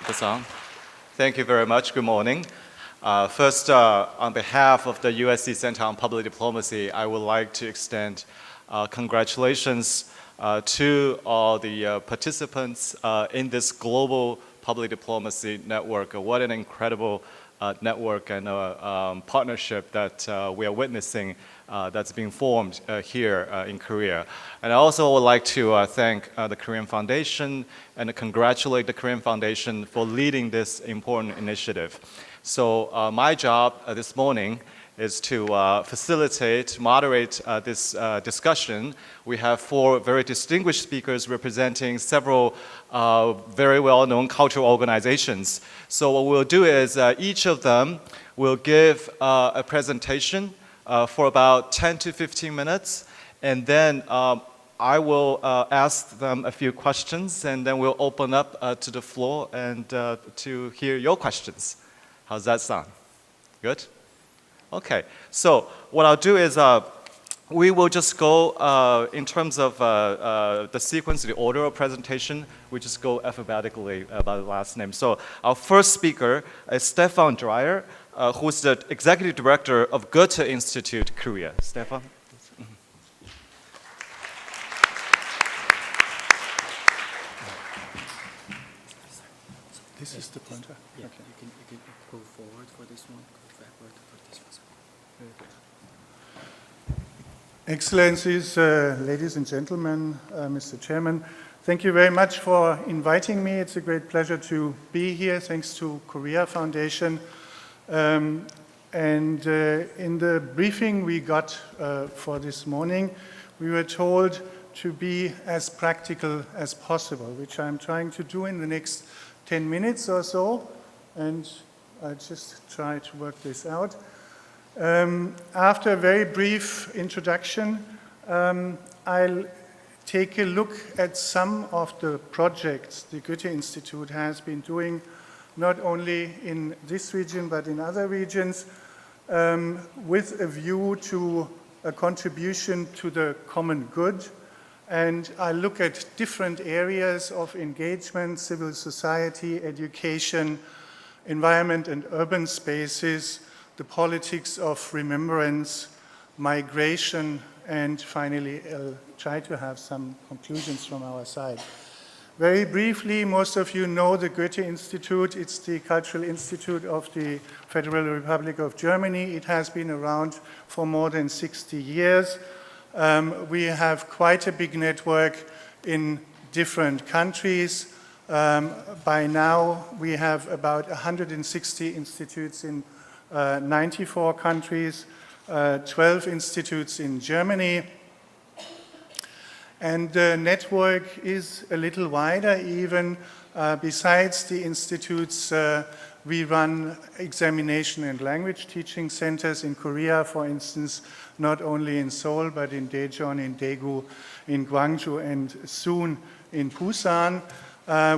the song. Thank you very much. Good morning. First, on behalf of the USC Center on Public Diplomacy, I would like to extend congratulations to all the participants in this global public diplomacy network. What an incredible network and partnership that we are witnessing that's being formed here in Korea. And I also would like to thank the Korean Foundation and congratulate the Korean Foundation for leading this important initiative. So my job this morning is to facilitate, moderate this discussion. We have 4 very distinguished speakers representing several very well-known cultural organizations. So what we'll do is each of them will give a presentation for about 10 to 15 minutes, and then I will ask them a few questions, and then we'll open up to the floor and to hear your questions. How's that sound? Good? Okay, so what I'll do is we will just go in terms of the sequence, the order of presentation, we just go alphabetically by the last name. So our first speaker is Stefan Dreyer, who's the Executive Director of Goethe Institute, Korea. Stefan? This is the pointer? Yeah, okay. you can go forward for this one, go backward for this one. Excellencies, ladies and gentlemen, Mr. Chairman, thank you very much for inviting me. It's a great pleasure to be here, thanks to Korea Foundation. And in the briefing we got for this morning, we were told to be as practical as possible, which I'm trying to do in the next 10 minutes or so, and I'll just try to work this out. After a very brief introduction, I'll take a look at some of the projects the Goethe Institute has been doing, not only in this region but in other regions, with a view to a contribution to the common good. And I look at different areas of engagement: civil society, education, environment and urban spaces, the politics of remembrance, migration, and finally I'll try to have some conclusions from our side. Very briefly, most of you know the Goethe Institute. It's the Cultural Institute of the Federal Republic of Germany. It has been around for more than 60 years. We have quite a big network in different countries. By now, we have about 160 institutes in 94 countries, 12 institutes in Germany. And the network is a little wider even. Besides the institutes, we run examination and language teaching centers in Korea, for instance, not only in Seoul, but in Daejeon, in Daegu, in Gwangju, and soon in Busan.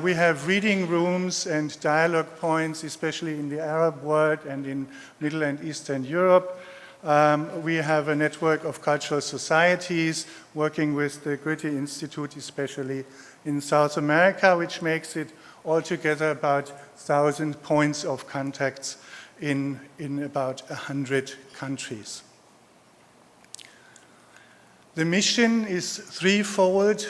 We have reading rooms and dialogue points, especially in the Arab world and in Middle and Eastern Europe. We have a network of cultural societies working with the Goethe Institute, especially in South America, which makes it altogether about 1,000 points of contacts in about 100 countries. The mission is threefold: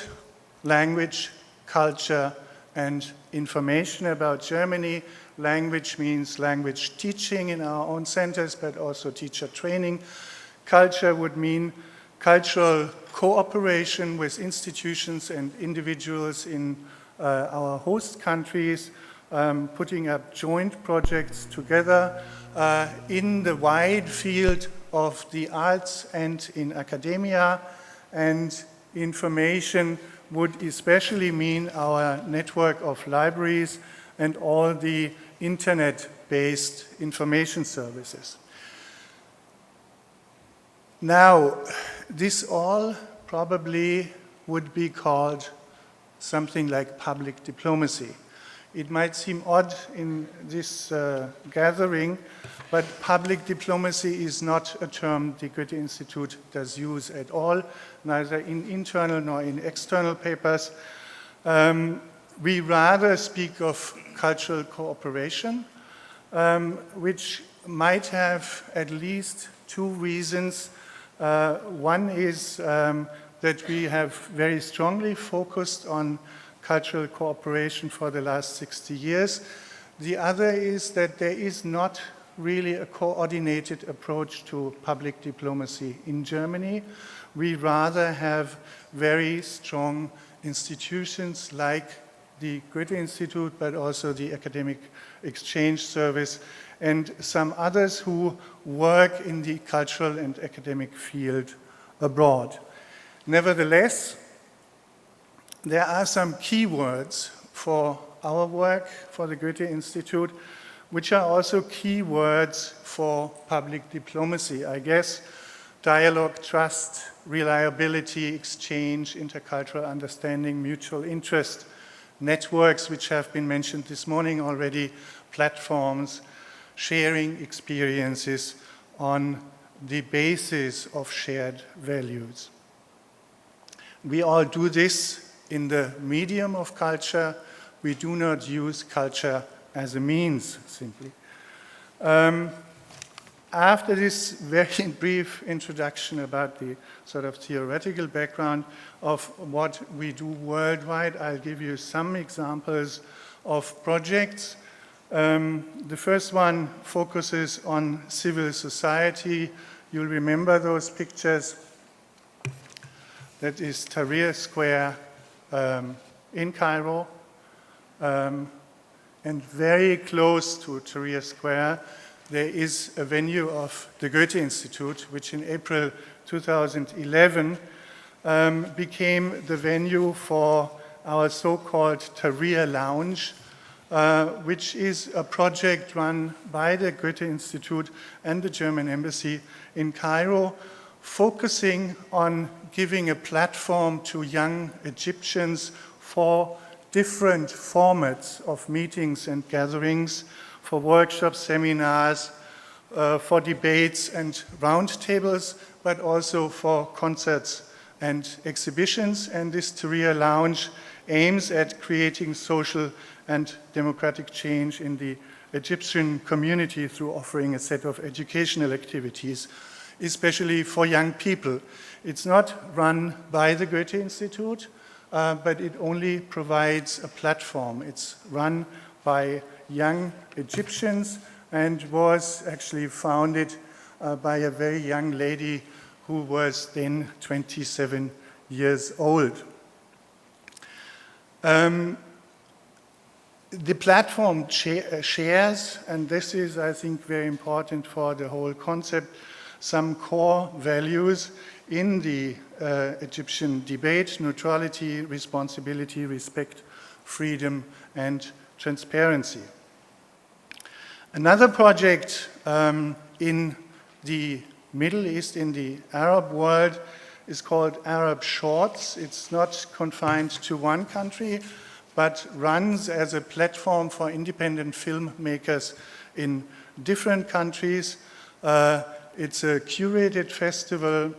language, culture, and information about Germany. Language means language teaching in our own centers, but also teacher training. Culture would mean cultural cooperation with institutions and individuals in our host countries, putting up joint projects together in the wide field of the arts and in academia. And information would especially mean our network of libraries and all the internet-based information services. Now, this all probably would be called something like public diplomacy. It might seem odd in this gathering, but public diplomacy is not a term the Goethe Institute does use at all, neither in internal nor in external papers. We rather speak of cultural cooperation, which might have at least two reasons. One is that we have very strongly focused on cultural cooperation for the last 60 years. The other is that there is not really a coordinated approach to public diplomacy in Germany. We rather have very strong institutions like the Goethe Institute, but also the Academic Exchange Service, and some others who work in the cultural and academic field abroad. Nevertheless, there are some keywords for our work, for the Goethe Institute, which are also keywords for public diplomacy, I guess. Dialogue, trust, reliability, exchange, intercultural understanding, mutual interest, networks, which have been mentioned this morning already, platforms, sharing experiences on the basis of shared values. We all do this in the medium of culture. We do not use culture as a means, simply. After this very brief introduction about the sort of theoretical background of what we do worldwide, I'll give you some examples of projects. The first one focuses on civil society. You'll remember those pictures. That is Tahrir Square in Cairo. And very close to Tahrir Square, there is a venue of the Goethe Institute, which in April 2011 became the venue for our so-called Tahrir Lounge, which is a project run by the Goethe Institute and the German Embassy in Cairo, focusing on giving a platform to young Egyptians for different formats of meetings and gatherings, for workshops, seminars, for debates and roundtables, but also for concerts and exhibitions. And this Tahrir Lounge aims at creating social and democratic change in the Egyptian community through offering a set of educational activities, especially for young people. It's not run by the Goethe Institute, but it only provides a platform. It's run by young Egyptians and was actually founded by a very young lady who was then 27 years old. The platform shares, and this is, I think, very important for the whole concept, some core values in the Egyptian debate: neutrality, responsibility, respect, freedom, and transparency. Another project in the Middle East, in the Arab world, is called Arab Shorts. It's not confined to one country, but runs as a platform for independent filmmakers in different countries. It's a curated festival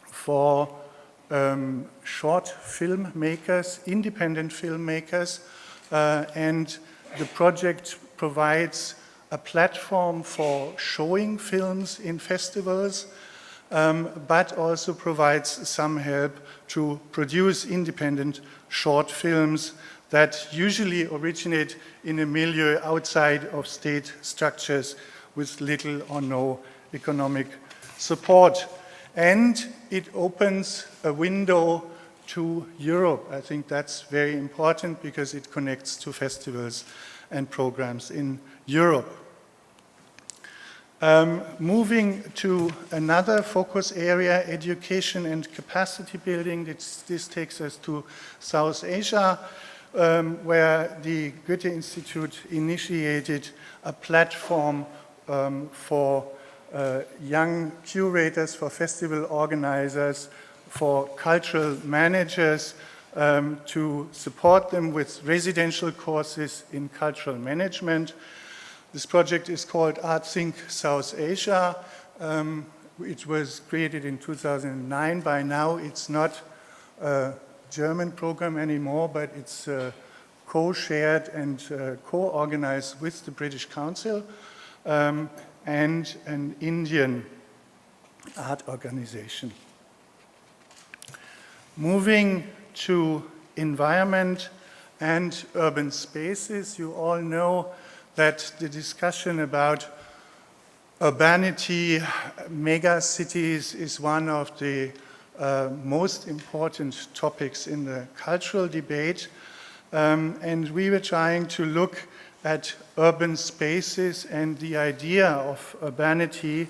for short filmmakers, independent filmmakers, and the project provides a platform for showing films in festivals, but also provides some help to produce independent short films that usually originate in a milieu outside of state structures with little or no economic support. And it opens a window to Europe. I think that's very important because it connects to festivals and programs in Europe. Moving to another focus area, education and capacity building. This takes us to South Asia, where the Goethe Institute initiated a platform for young curators, for festival organizers, for cultural managers, to support them with residential courses in cultural management. This project is called ArtSync South Asia. It was created in 2009. By now, it's not a German program anymore, but it's co-shared and co-organized with the British Council and an Indian art organization. Moving to environment and urban spaces, you all know that the discussion about urbanity, mega cities is one of the most important topics in the cultural debate. And we were trying to look at urban spaces and the idea of urbanity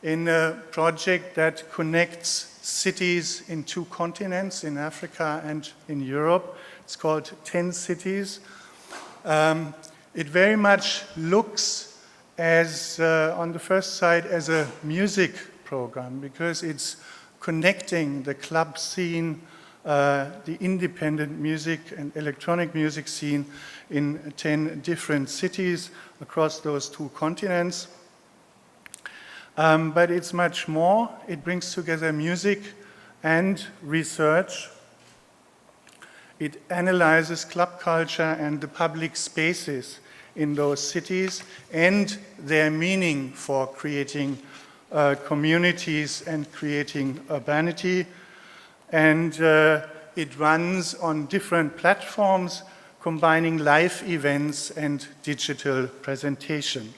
in a project that connects cities in 2 continents, in Africa and in Europe. It's called 10 Cities. It very much looks as, on the first side, as a music program, because it's connecting the club scene, the independent music and electronic music scene in 10 different cities across those 2 continents. But it's much more. It brings together music and research. It analyzes club culture and the public spaces in those cities and their meaning for creating communities and creating urbanity. And it runs on different platforms, combining live events and digital presentation.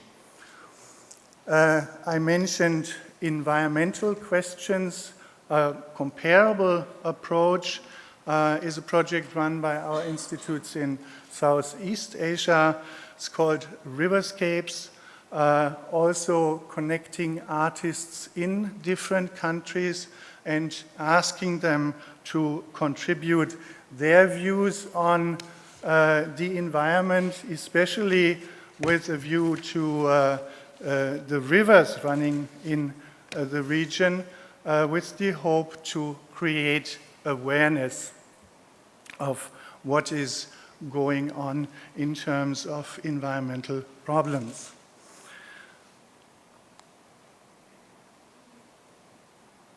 I mentioned environmental questions. A comparable approach is a project run by our institutes in Southeast Asia. It's called Riverscapes, also connecting artists in different countries and asking them to contribute their views on the environment, especially with a view to the rivers running in the region, with the hope to create awareness of what is going on in terms of environmental problems.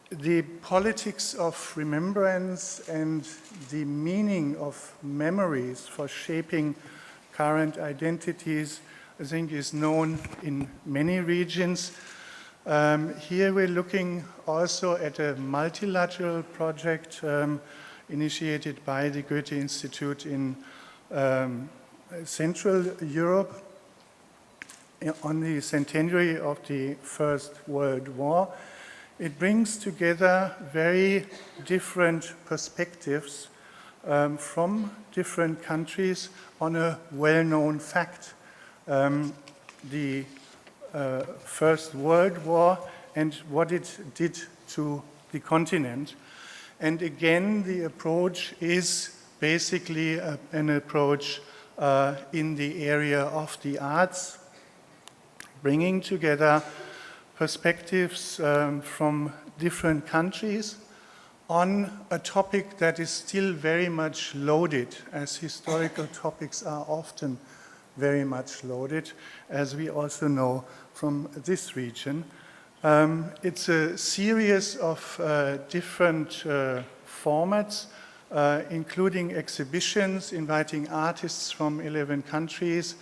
The politics of remembrance and the meaning of memories for shaping current identities, I think, is known in many regions. Here we're looking also at a multilateral project initiated by the Goethe Institute in Central Europe on the centenary of the First World War. It brings together very different perspectives from different countries on a well-known fact. The First World War and what it did to the continent. And again, the approach is basically an approach in the area of the arts, bringing together perspectives from different countries on a topic that is still very much loaded, as historical topics are often very much loaded, as we also know from this region. It's a series of different formats, including exhibitions, inviting artists from 11 countries,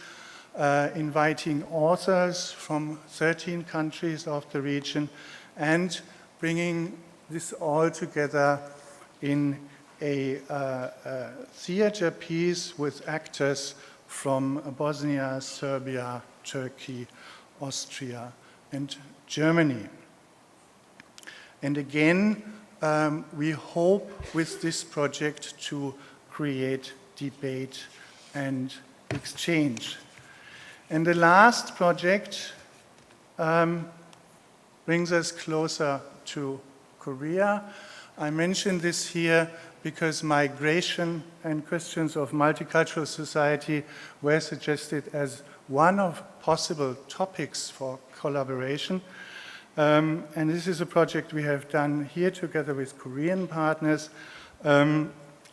inviting authors from 13 countries of the region, and bringing this all together in a theater piece with actors from Bosnia, Serbia, Turkey, Austria, and Germany. And again, we hope with this project to create debate and exchange. And the last project brings us closer to Korea. I mention this here because migration and questions of multicultural society were suggested as one of possible topics for collaboration. And this is a project we have done here together with Korean partners,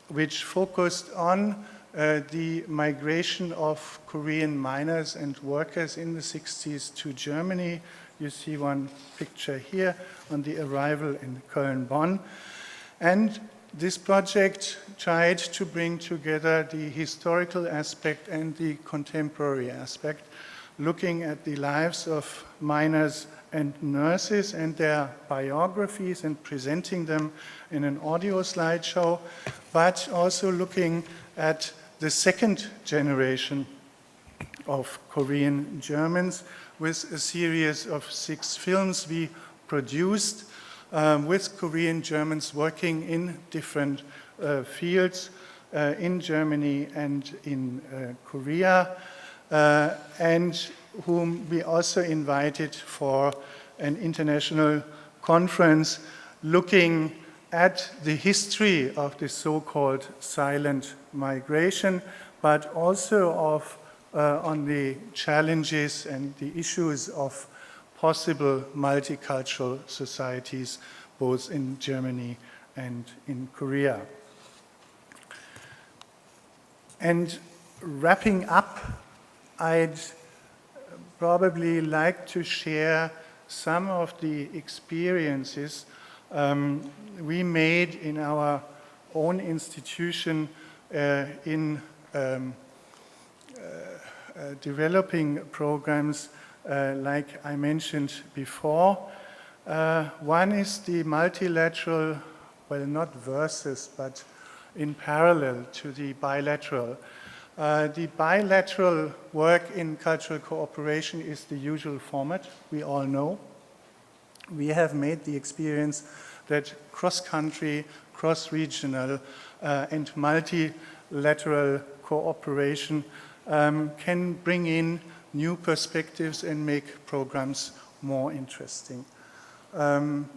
which focused on the migration of Korean miners and workers in the 60s to Germany. You see one picture here on the arrival in Köln-Bonn. And this project tried to bring together the historical aspect and the contemporary aspect, looking at the lives of miners and nurses and their biographies and presenting them in an audio slideshow, but also looking at the second generation of Korean Germans with a series of 6 films we produced with Korean Germans working in different fields in Germany and in Korea, and whom we also invited for an international conference looking at the history of the so-called silent migration, but also on the challenges and the issues of possible multicultural societies, both in Germany and in Korea. And wrapping up, I'd probably like to share some of the experiences we made in our own institution in developing programs like I mentioned before. One is the multilateral, well, not versus, but in parallel to the bilateral. The bilateral work in cultural cooperation is the usual format, we all know. We have made the experience that cross-country, cross-regional, and multilateral cooperation can bring in new perspectives and make programs more interesting.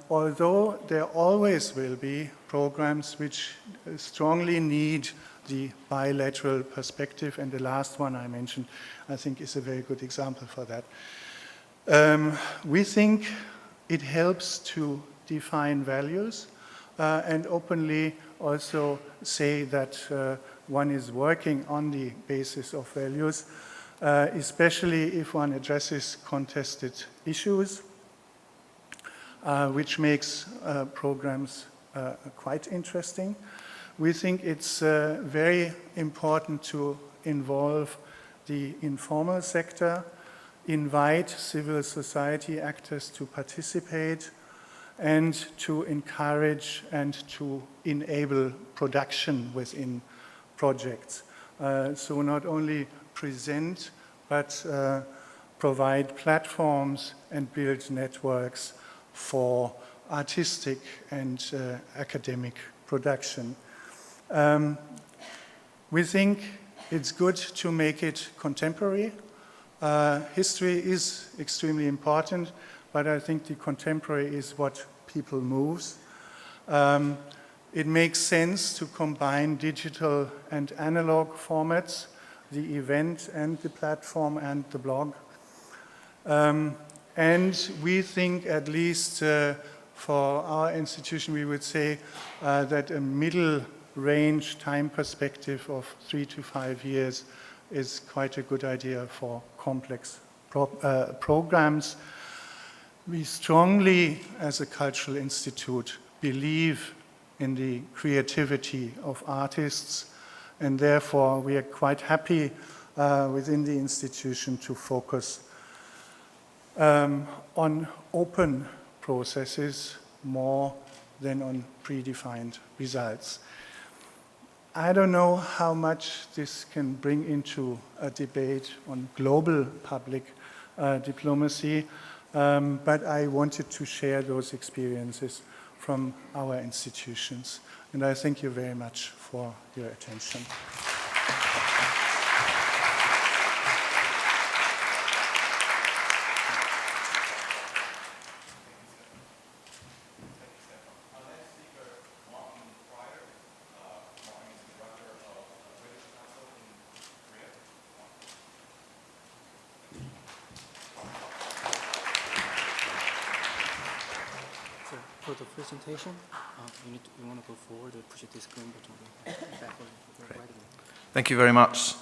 Although there always will be programs which strongly need the bilateral perspective, and the last one I mentioned, I think, is a very good example for that. We think it helps to define values and openly also say that one is working on the basis of values, especially if one addresses contested issues, which makes programs quite interesting. We think it's very important to involve the informal sector, invite civil society actors to participate, and to encourage and to enable production within projects. So not only present, but provide platforms and build networks for artistic and academic production. We think it's good to make it contemporary. History is extremely important, but I think the contemporary is what people moves. It makes sense to combine digital and analog formats, the event and the platform and the blog. And we think, at least for our institution, we would say that a middle range time perspective of 3 to 5 years is quite a good idea for complex programs. We strongly, as a cultural institute, believe in the creativity of artists, and therefore we are quite happy within the institution to focus on open processes more than on predefined results. I don't know how much this can bring into a debate on global public diplomacy, but I wanted to share those experiences from our institutions. And I thank you very much for your attention. For the presentation, you want to go forward or push this screen button backward or right again? Thank you very much.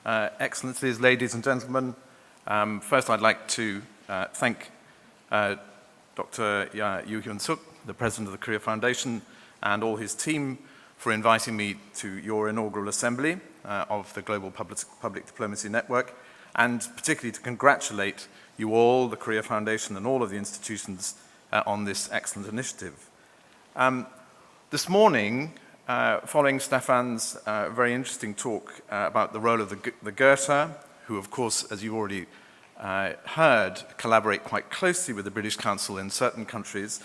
Excellencies, ladies and gentlemen. First, I'd like to thank Dr. Yoo Hyun-suk, the President of the Korea Foundation, and all his team for inviting me to your inaugural assembly of the Global Public Diplomacy Network, and particularly to congratulate you all, the Korea Foundation, and all of the institutions on this excellent initiative. This morning, following Stefan's very interesting talk about the role of the Goethe, who, of course, as you've already heard, collaborate quite closely with the British Council in certain countries,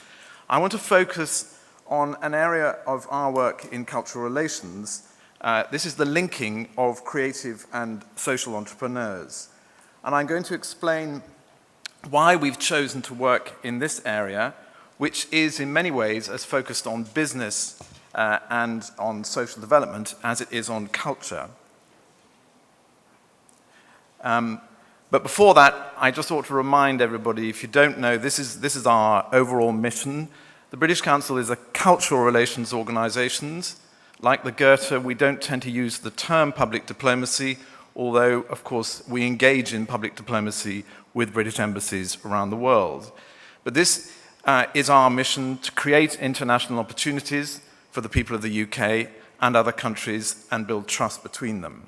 I want to focus on an area of our work in cultural relations. This is the linking of creative and social entrepreneurs. And I'm going to explain why we've chosen to work in this area, which is in many ways as focused on business and on social development as it is on culture. But before that, I just ought to remind everybody, if you don't know, this is our overall mission. The British Council is a cultural relations organisation. Like the Goethe, we don't tend to use the term public diplomacy, although, of course, we engage in public diplomacy with British embassies around the world. But this is our mission to create international opportunities for the people of the UK and other countries and build trust between them.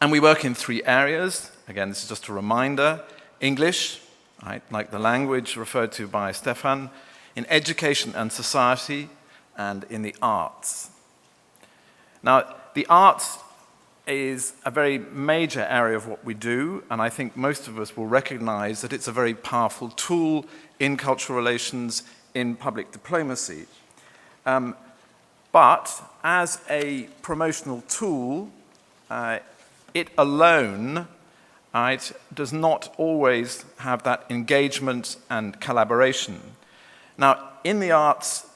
And we work in 3 areas. Again, this is just a reminder. English, right, like the language referred to by Stefan, in education and society, and in the arts. Now, the arts is a very major area of what we do, and I think most of us will recognize that it's a very powerful tool in cultural relations, in public diplomacy. But as a promotional tool, it alone does not always have that engagement and collaboration. Now, in the arts,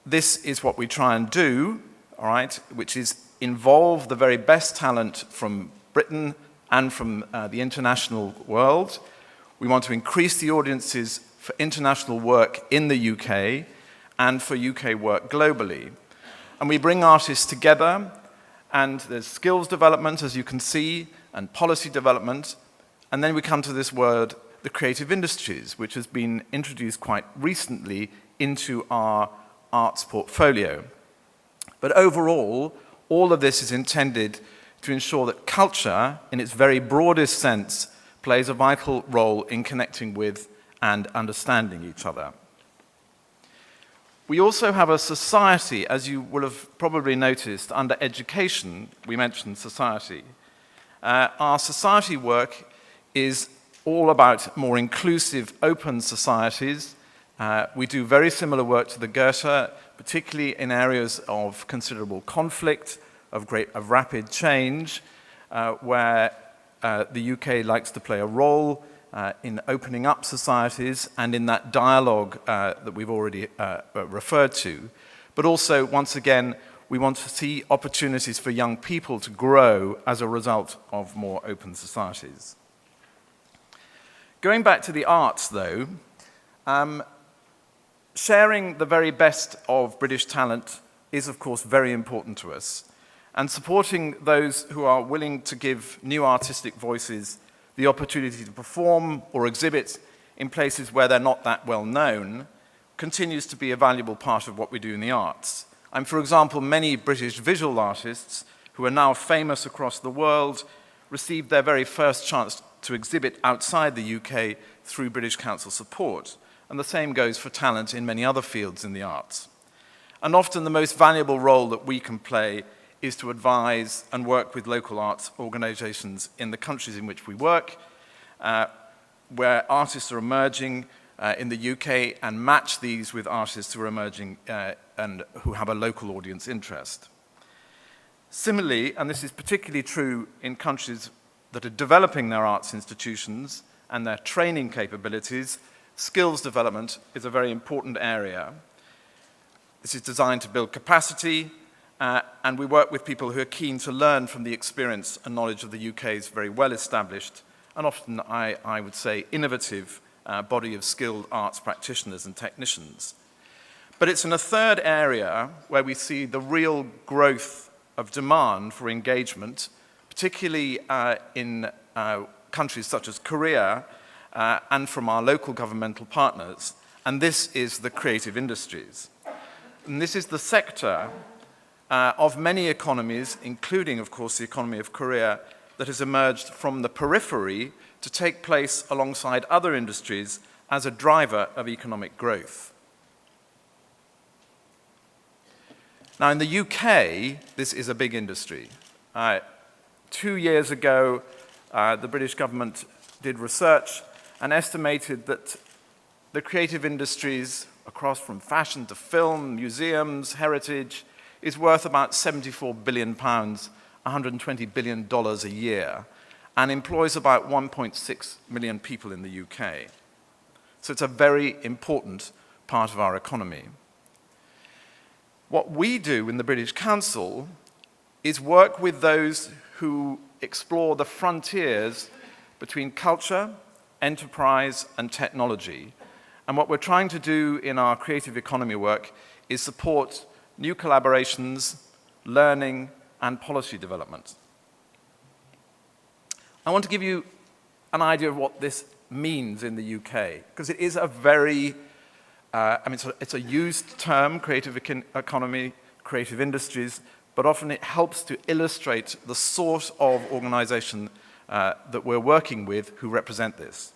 this is what we try and do, all right, which is involve the very best talent from Britain and from the international world. We want to increase the audiences for international work in the UK and for UK work globally. And we bring artists together, and there's skills development, as you can see, and policy development. And then we come to this word, the creative industries, which has been introduced quite recently into our arts portfolio. But overall, all of this is intended to ensure that culture, in its very broadest sense, plays a vital role in connecting with and understanding each other. We also have a society, as you will have probably noticed, under education, we mentioned society. Our society work is all about more inclusive, open societies. We do very similar work to the Goethe, particularly in areas of considerable conflict, of rapid change, where the UK likes to play a role in opening up societies and in that dialogue that we've already referred to. But also, once again, we want to see opportunities for young people to grow as a result of more open societies. Going back to the arts, though, sharing the very best of British talent is, of course, very important to us. And supporting those who are willing to give new artistic voices the opportunity to perform or exhibit in places where they're not that well known continues to be a valuable part of what we do in the arts. And for example, many British visual artists who are now famous across the world received their very first chance to exhibit outside the UK through British Council support. And the same goes for talent in many other fields in the arts. And often the most valuable role that we can play is to advise and work with local arts organizations in the countries in which we work, where artists are emerging in the UK, and match these with artists who are emerging and who have a local audience interest. Similarly, and this is particularly true in countries that are developing their arts institutions and their training capabilities, skills development is a very important area. This is designed to build capacity, and we work with people who are keen to learn from the experience and knowledge of the UK's very well-established and often, I would say, innovative body of skilled arts practitioners and technicians. But it's in a third area where we see the real growth of demand for engagement, particularly in countries such as Korea and from our local governmental partners, and this is the creative industries. And this is the sector of many economies, including, of course, the economy of Korea, that has emerged from the periphery to take place alongside other industries as a driver of economic growth. Now, in the UK, this is a big industry. 2 years ago, the British government did research and estimated that the creative industries across from fashion to film, museums, heritage, is worth about £74 billion, $120 billion a year, and employs about 1.6 million people in the UK. So it's a very important part of our economy. What we do in the British Council is work with those who explore the frontiers between culture, enterprise, and technology. And what we're trying to do in our creative economy work is support new collaborations, learning, and policy development. I want to give you an idea of what this means in the UK, because it is a very, it's a used term, creative economy, creative industries, but often it helps to illustrate the sort of organization that we're working with who represent this.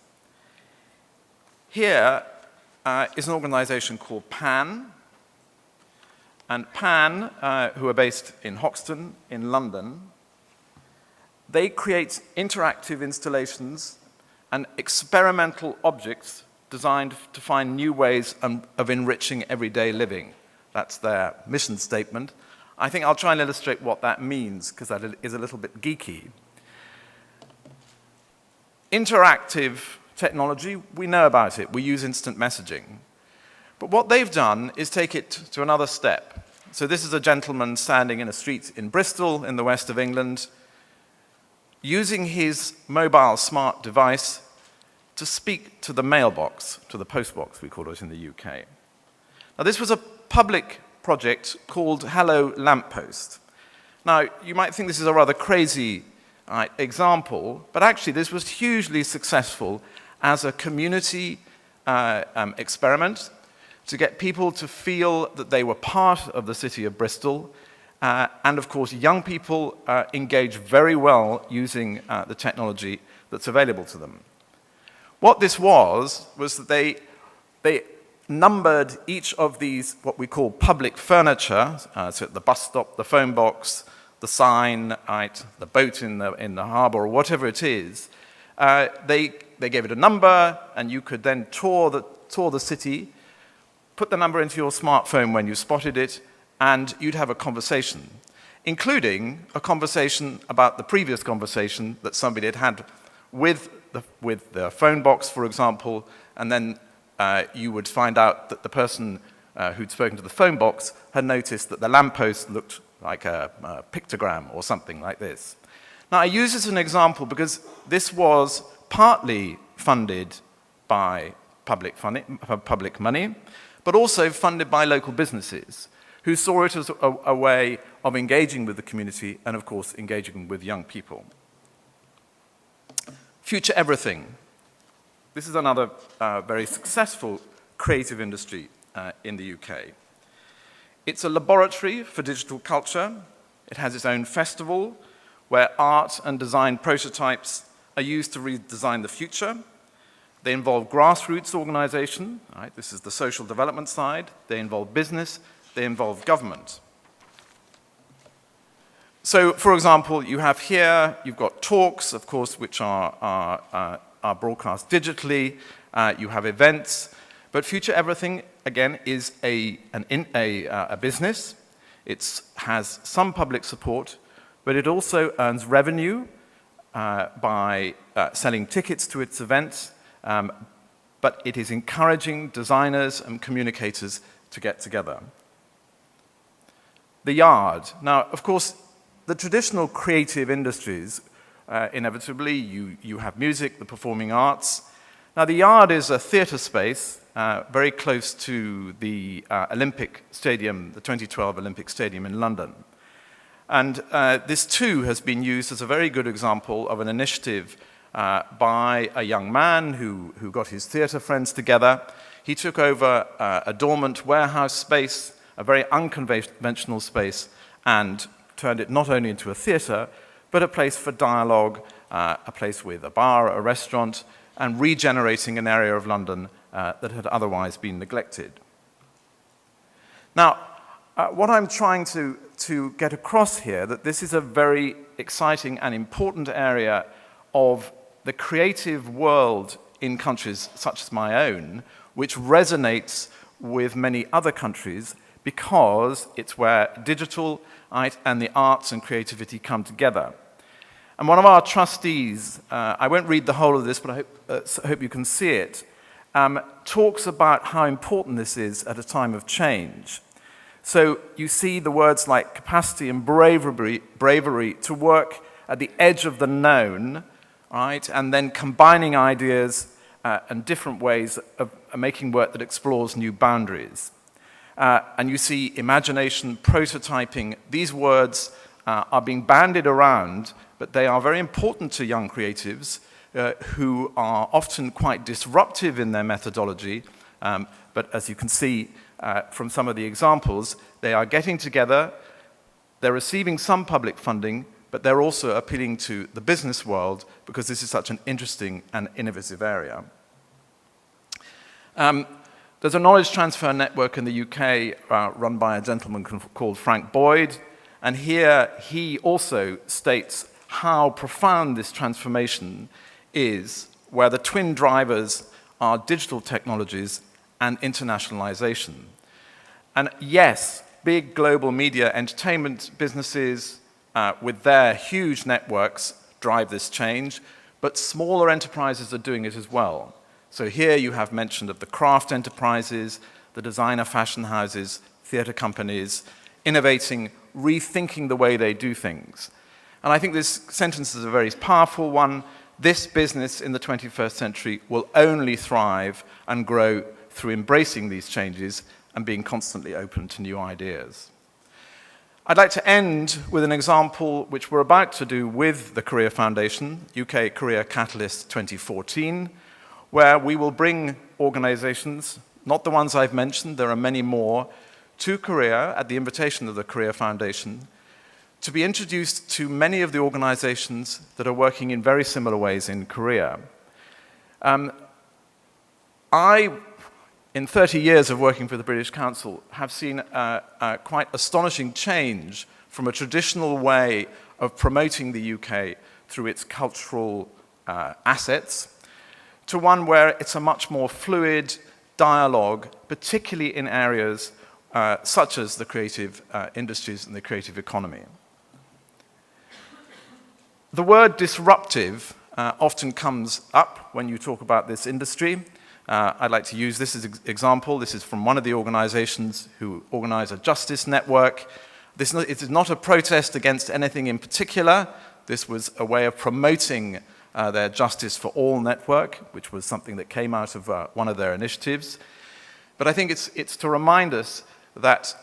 Here is an organization called PAN, and PAN, who are based in Hoxton, in London, they create interactive installations and experimental objects designed to find new ways of enriching everyday living. That's their mission statement. I think I'll try and illustrate what that means, because that is a little bit geeky. Interactive technology, we know about it. We use instant messaging. But what they've done is take it to another step. So this is a gentleman standing in a street in Bristol, in the west of England, using his mobile smart device to speak to the mailbox, to the postbox, we call it in the UK. Now, this was a public project called Hello Lamppost. Now, you might think this is a rather crazy example, but actually this was hugely successful as a community experiment to get people to feel that they were part of the city of Bristol. And of course, young people engage very well using the technology that's available to them. What this was that they numbered each of these, what we call public furniture, so the bus stop, the phone box, the sign, right, the boat in the harbor, or whatever it is. They gave it a number, and you could then tour the city, put the number into your smartphone when you spotted it, and you'd have a conversation, including a conversation about the previous conversation that somebody had had with the phone box, for example, and then you would find out that the person who'd spoken to the phone box had noticed that the lamppost looked like a pictogram or something like this. Now, I use this as an example because this was partly funded by public money, but also funded by local businesses who saw it as a way of engaging with the community and, of course, engaging with young people. Future Everything. This is another very successful creative industry in the UK. It's a laboratory for digital culture. It has its own festival where art and design prototypes are used to redesign the future. They involve grassroots organization. Right? This is the social development side. They involve business. They involve government. So, for example, you have here, you've got talks, of course, which are broadcast digitally. You have events. But Future Everything, again, is a business. It has some public support, but it also earns revenue by selling tickets to its events. But it is encouraging designers and communicators to get together. The Yard. Now, of course, the traditional creative industries, inevitably, you have music, the performing arts. Now, the Yard is a theatre space very close to the Olympic Stadium, the 2012 Olympic Stadium in London. And this, too, has been used as a very good example of an initiative by a young man who got his theatre friends together. He took over a dormant warehouse space a very unconventional space, and turned it not only into a theatre, but a place for dialogue, a place with a bar, a restaurant, and regenerating an area of London that had otherwise been neglected. Now, what I'm trying to get across here, that this is a very exciting and important area of the creative world in countries such as my own, which resonates with many other countries because it's where digital and the arts and creativity come together. And one of our trustees, I won't read the whole of this, but I hope you can see it, talks about how important this is at a time of change. So you see the words like capacity and bravery to work at the edge of the known, right? And then combining ideas and different ways of making work that explores new boundaries. And you see imagination, prototyping. These words are being bandied around, but they are very important to young creatives who are often quite disruptive in their methodology. But as you can see from some of the examples, they are getting together, they're receiving some public funding, but they're also appealing to the business world because this is such an interesting and innovative area. There's a knowledge transfer network in the UK run by a gentleman called Frank Boyd, and here he also states how profound this transformation is, where the twin drivers are digital technologies and internationalization. And yes, big global media entertainment businesses with their huge networks drive this change, but smaller enterprises are doing it as well. So here you have mention of the craft enterprises, the designer fashion houses, theatre companies, innovating, rethinking the way they do things. And I think this sentence is a very powerful one. This business in the 21st century will only thrive and grow through embracing these changes and being constantly open to new ideas. I'd like to end with an example which we're about to do with the Korea Foundation, UK Korea Catalyst 2014, where we will bring organizations, not the ones I've mentioned, there are many more, to Korea at the invitation of the Korea Foundation to be introduced to many of the organizations that are working in very similar ways in Korea. In 30 years of working for the British Council, have seen a quite astonishing change from a traditional way of promoting the UK through its cultural assets to one where it's a much more fluid dialogue, particularly in areas such as the creative industries and the creative economy. The word disruptive often comes up when you talk about this industry. I'd like to use this as an example. This is from one of the organizations who organize a justice network. It is not a protest against anything in particular. This was a way of promoting their Justice for All network, which was something that came out of one of their initiatives. But I think it's to remind us that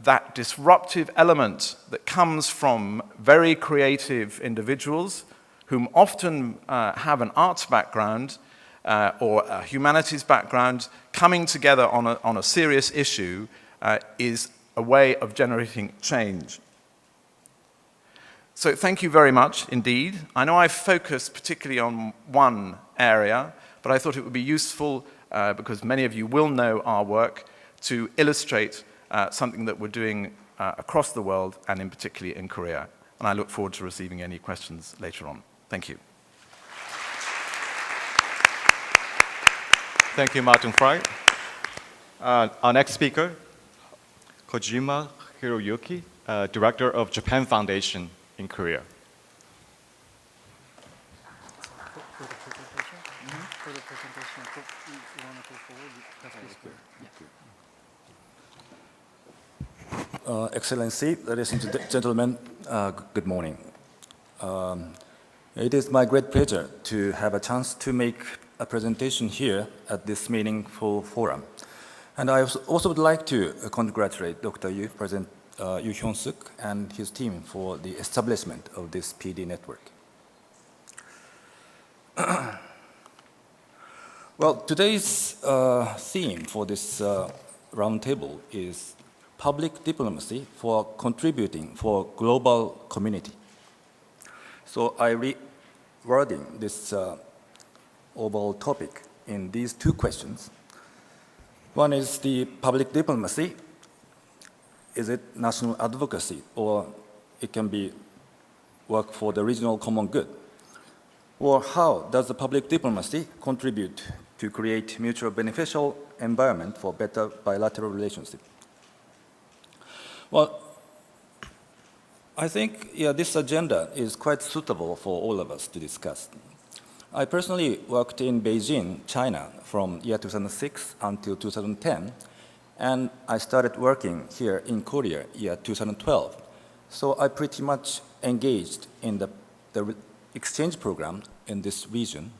that disruptive element that comes from very creative individuals whom often have an arts background or a humanities background, coming together on a serious issue is a way of generating change. So thank you very much indeed. I know I've focused particularly on one area, but I thought it would be useful, because many of you will know our work, to illustrate something that we're doing across the world and in particularly in Korea. And I look forward to receiving any questions later on. Thank you. Thank you, Martin Frey. Our next speaker, Kojima Hiroyuki, Director of Japan Foundation in Korea. For the presentation, you want to go forward? Excellency, ladies and gentlemen, good morning. It is my great pleasure to have a chance to make a presentation here at this meaningful forum. And I also would like to congratulate Dr. Yu, President Yu Hyun-suk, and his team for the establishment of this PD network. Well, today's theme for this roundtable is public diplomacy for contributing for global community. So I rewording this overall topic in these two questions. One is the public diplomacy. Is it national advocacy, or it can be work for the regional common good? Or how does the public diplomacy contribute to create mutual beneficial environment for better bilateral relationship? Well, I think this agenda is quite suitable for all of us to discuss. I personally worked in Beijing, China, from year 2006 until 2010, and I started working here in Korea year 2012. So I pretty much engaged in the exchange program in this region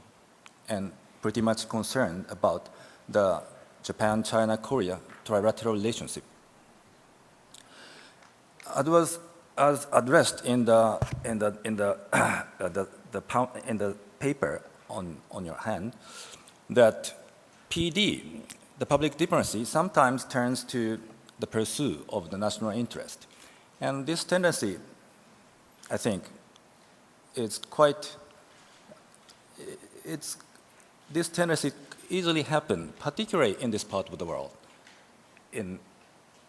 and pretty much concerned about the Japan, China, Korea trilateral relationship. It was as addressed in the paper on your hand that PD, the public diplomacy, sometimes turns to the pursuit of the national interest. And this tendency, I think, is this tendency easily happens, particularly in this part of the world, in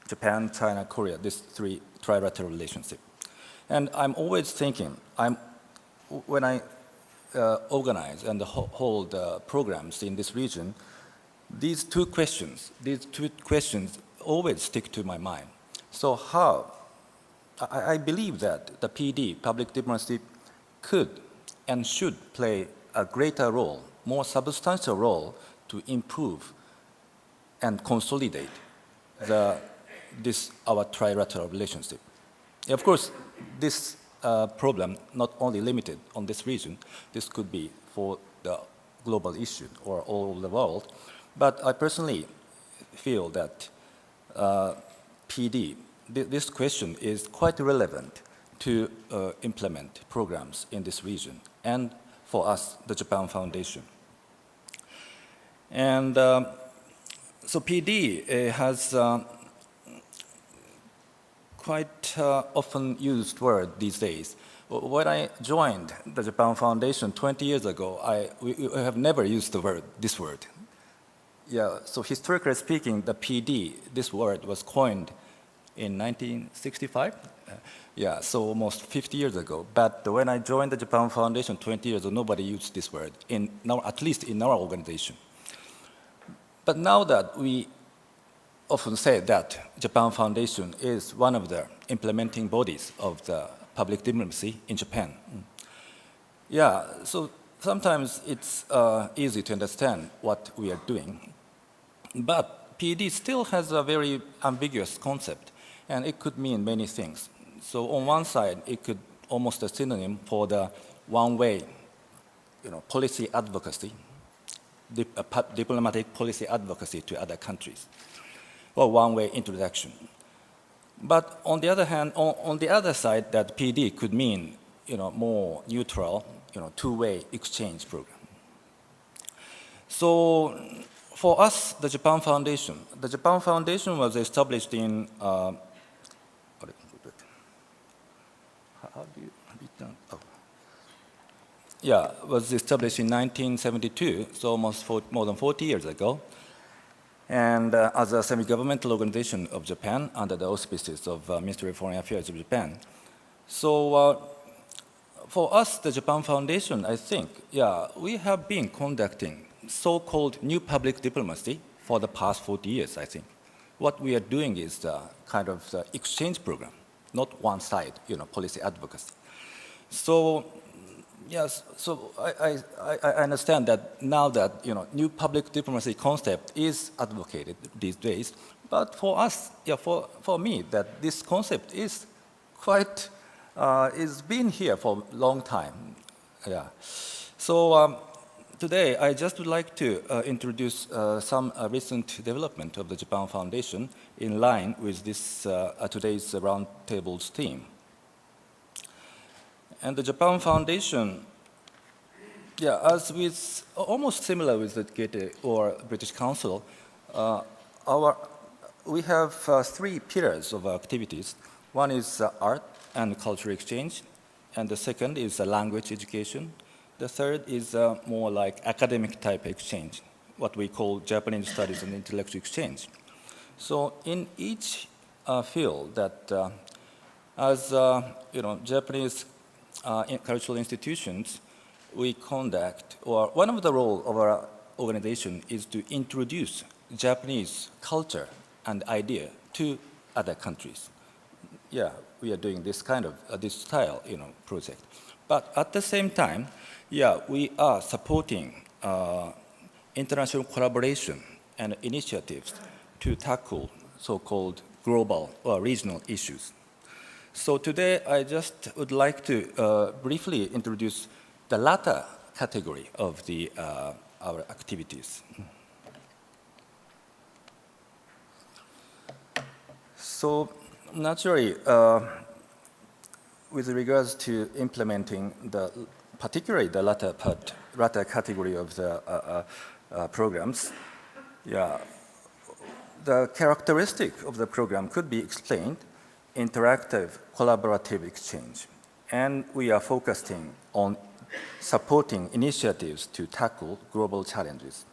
Japan, China, Korea, these three trilateral relationship. And I'm always thinking, when I organize and hold programs in this region, these two questions always stick to my mind. So how, I believe that the PD, public diplomacy, could and should play a greater role, more substantial role to improve and consolidate our trilateral relationship. Of course, this problem not only limited on this region, this could be for the global issue or all over the world, but I personally feel that PD, this question is quite relevant to implement programs in this region and for us, the Japan Foundation. And so PD has quite often used word these days. When I joined the Japan Foundation 20 years ago, we have never used this word. Yeah, so historically speaking, the PD, this word was coined in 1965. Yeah, so almost 50 years ago. But when I joined the Japan Foundation 20 years ago, nobody used this word, at least in our organization. But now that we often say that Japan Foundation is one of the implementing bodies of the public diplomacy in Japan. Yeah, so sometimes it's easy to understand what we are doing. But PD still has a very ambiguous concept, and it could mean many things. So on one side, it could almost a synonym for the one-way, policy advocacy, diplomatic policy advocacy to other countries, or one-way introduction. But on the other hand, on the other side, that PD could mean, more neutral, two-way exchange program. So for us, the Japan Foundation was established in, was established in 1972, so almost more than 40 years ago, and as a semi-governmental organization of Japan under the auspices of Ministry of Foreign Affairs of Japan. So for us, the Japan Foundation, I think, we have been conducting so-called new public diplomacy for the past 40 years, I think. What we are doing is kind of the exchange program, not one side, policy advocacy. So, yes, so I understand that now that, new public diplomacy concept is advocated these days, but for us, for me, that this concept is quite, it's been here for a long time. Yeah. So today, I just would like to introduce some recent development of the Japan Foundation in line with this today's Roundtable's theme. And the Japan Foundation, as with almost similar with the Goethe or British Council, we have three pillars of our activities. One is art and cultural exchange, and the second is language education. The third is more like academic type exchange, what we call Japanese studies and intellectual exchange. So in each field that as Japanese cultural institutions, we conduct, or one of the roles of our organization is to introduce Japanese culture and idea to other countries. Yeah, we are doing this kind of, this style, project. But at the same time, yeah, we are supporting international collaboration and initiatives to tackle so-called global or regional issues. So today, I just would like to briefly introduce the latter category of our activities. So naturally, with regards to implementing particularly the latter category of the programs, yeah, the characteristic of the program could be explained interactive, collaborative exchange. And we are focusing on supporting initiatives to tackle global challenges.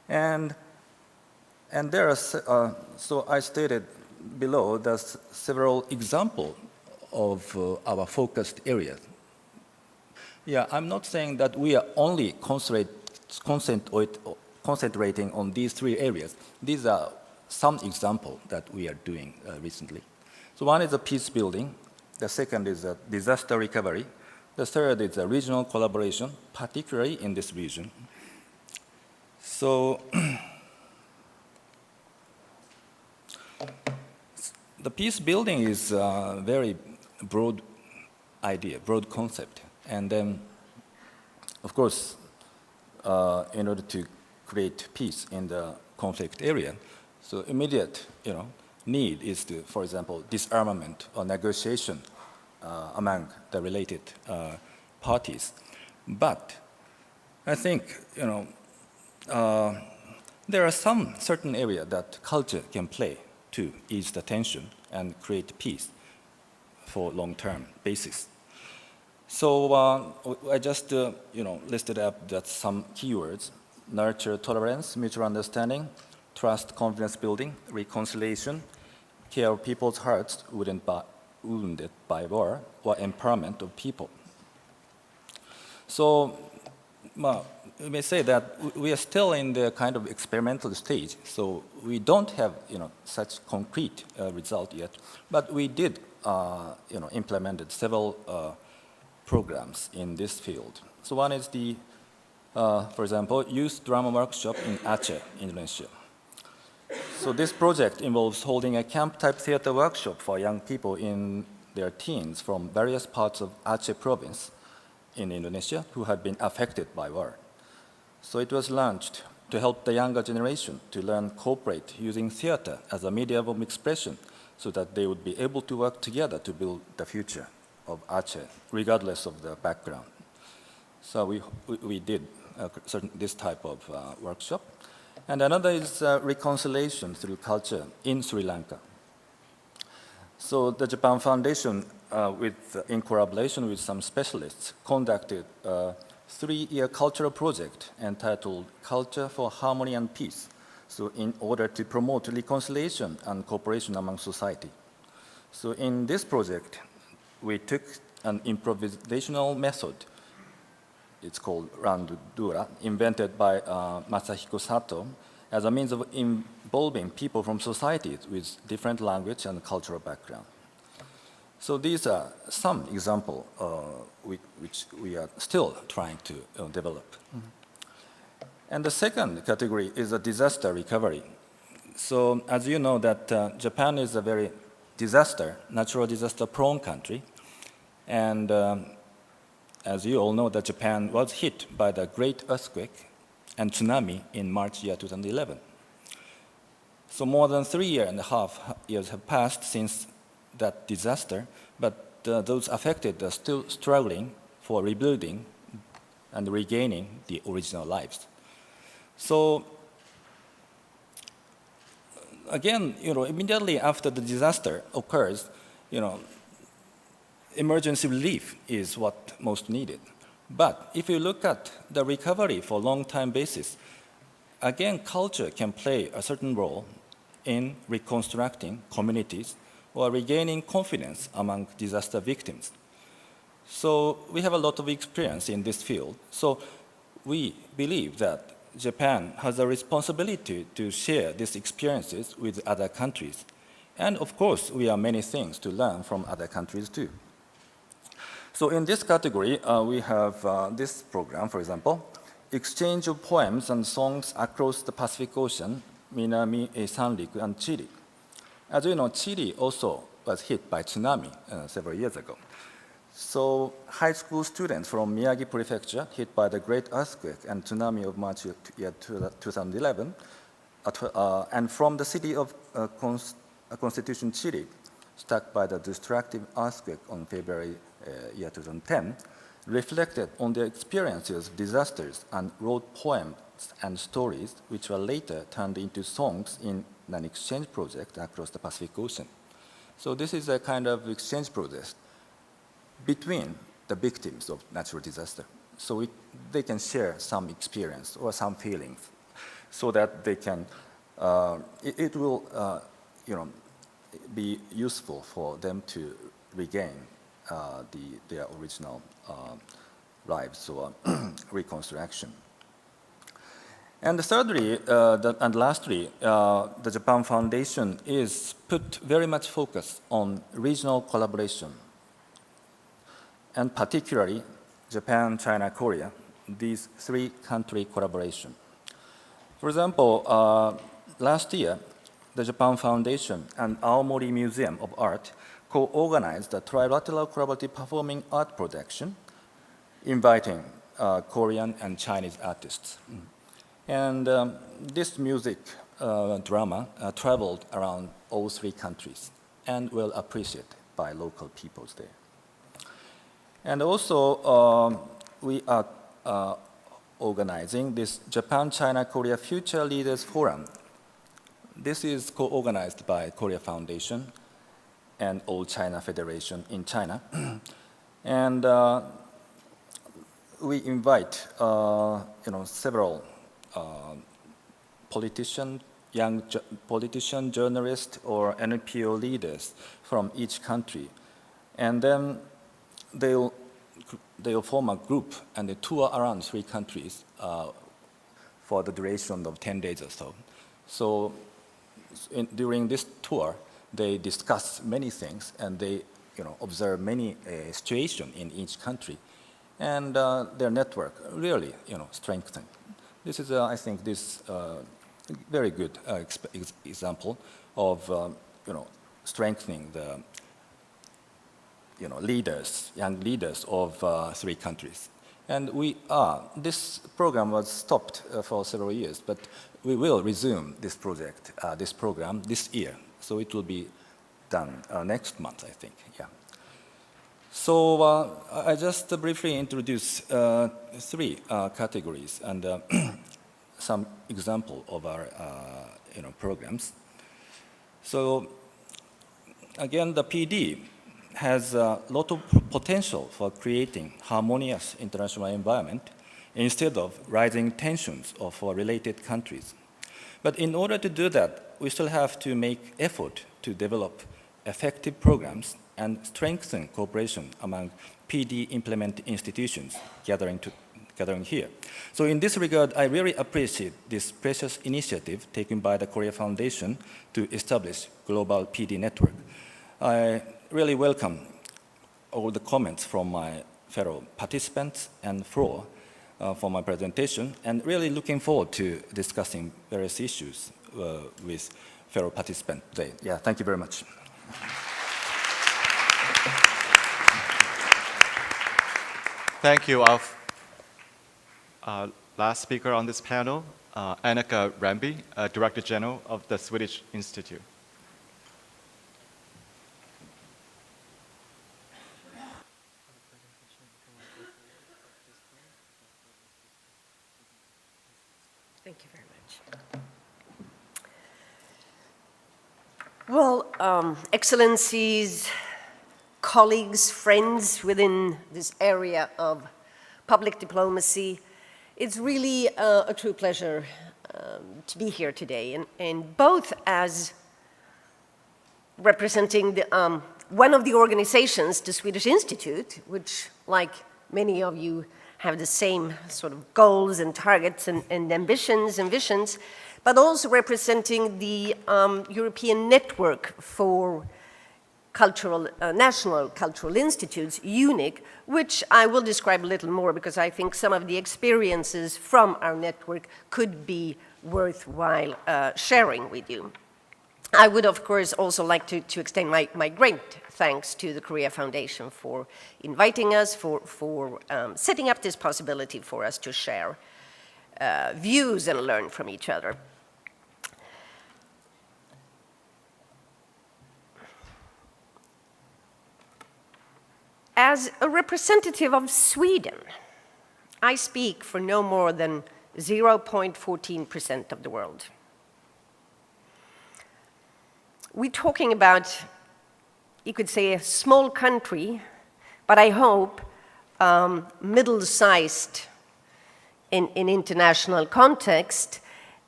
And there are, so I stated below, there's several examples of our focused areas. Yeah, I'm not saying that we are only concentrating on these three areas. These are some examples that we are doing recently. So one is peace building. The second is disaster recovery. The third is regional collaboration, particularly in this region. So the peace building is a very broad idea, broad concept. And then, of course, in order to create peace in the conflict area, so immediate, need is to, for example, disarmament or negotiation among the related parties. But I think, there are some certain areas that culture can play to ease the tension and create peace for long-term basis. So I just, listed up that some keywords: nurture tolerance, mutual understanding, trust, confidence building, reconciliation, care of people's hearts wounded by war, or empowerment of people. So we may say that we are still in the kind of experimental stage, so we don't have such concrete result yet, but we did implemented several programs in this field. So one is the, for example, youth drama workshop in Aceh, Indonesia. So this project involves holding a camp-type theater workshop for young people in their teens from various parts of Aceh province in Indonesia who had been affected by war. So it was launched to help the younger generation to learn cooperate using theater as a medium of expression so that they would be able to work together to build the future of Aceh, regardless of the background. So we did this type of workshop. And another is reconciliation through culture in Sri Lanka. So the Japan Foundation, in collaboration with some specialists, conducted a 3-year cultural project entitled Culture for Harmony and Peace, so in order to promote reconciliation and cooperation among society. So in this project, we took an improvisational method. It's called Roundtable, invented by Masahiko Sato as a means of involving people from societies with different language and cultural background. So these are some examples which we are still trying to develop. Mm-hmm. And the second category is a disaster recovery. So as you know that Japan is a very natural disaster prone country. And as you all know, that Japan was hit by the great earthquake and tsunami in March year 2011. So more than 3.5 years have passed since that disaster, but those affected are still struggling for rebuilding and regaining the original lives. So again, immediately after the disaster occurs, emergency relief is what most needed. But if you look at the recovery for long-time basis, again, culture can play a certain role in reconstructing communities or regaining confidence among disaster victims. So we have a lot of experience in this field. So we believe that Japan has a responsibility to share these experiences with other countries. And of course, we have many things to learn from other countries too. So in this category, we have this program, for example, exchange of poems and songs across the Pacific Ocean, Minami, Sanriku, and Chile. As you know, Chile also was hit by tsunami several years ago. So high school students from Miyagi Prefecture hit by the great earthquake and tsunami of March year 2011, and from the city of Constitution, Chile, struck by the destructive earthquake on February year 2010, reflected on their experiences of disasters and wrote poems and stories which were later turned into songs in an exchange project across the Pacific Ocean. So this is a kind of exchange project between the victims of natural disaster. So they can share some experience or some feelings so that they can, it will be useful for them to regain their original lives or reconstruction. And thirdly, and lastly, the Japan Foundation is put very much focus on regional collaboration, and particularly Japan, China, Korea, these three-country collaboration. For example, last year, the Japan Foundation and Aomori Museum of Art co-organized a trilateral collaborative performing art production, inviting Korean and Chinese artists. And this music drama traveled around all three countries and well appreciated by local peoples there. And also, we are organizing this Japan-China-Korea Future Leaders Forum. This is co-organized by Korea Foundation and All China Federation in China. And we invite several young politician, journalists, or NPO leaders from each country. And then they'll form a group and they tour around three countries for the duration of 10 days or so. So during this tour, they discuss many things and they observe many situations in each country. And their network really strengthened. This is, I think, this very good example of strengthening the young leaders of three countries. And this program was stopped for several years, but we will resume this program this year. So it will be done next month, I think, yeah. So I just briefly introduce three categories and some example of our programs. So again, the PD has a lot of potential for creating harmonious international environment instead of rising tensions for related countries. But in order to do that, we still have to make effort to develop effective programs and strengthen cooperation among PD implementing institutions gathering here. So in this regard, I really appreciate this precious initiative taken by the Korea Foundation to establish global PD network. I really welcome all the comments from my fellow participants and floor for my presentation, and really looking forward to discussing various issues with fellow participants today. Yeah, thank you very much. Thank you. Our last speaker on this panel, Annika Rembe, Director General of the Swedish Institute. Thank you very much. Well, Excellencies, colleagues, friends within this area of public diplomacy, it's really a true pleasure to be here today, and both as representing the, one of the organizations, the Swedish Institute, which, like many of you, have the same sort of goals and targets and ambitions and visions, but also representing the European Network for Cultural, National Cultural Institutes, UNIC, which I will describe a little more because I think some of the experiences from our network could be worthwhile sharing with you. I would, of course, also like to extend my great thanks to the Korea Foundation for inviting us, for setting up this possibility for us to share views and learn from each other. As a representative of Sweden, I speak for no more than 0.14% of the world. We're talking about, you could say, a small country, but I hope middle-sized in international context,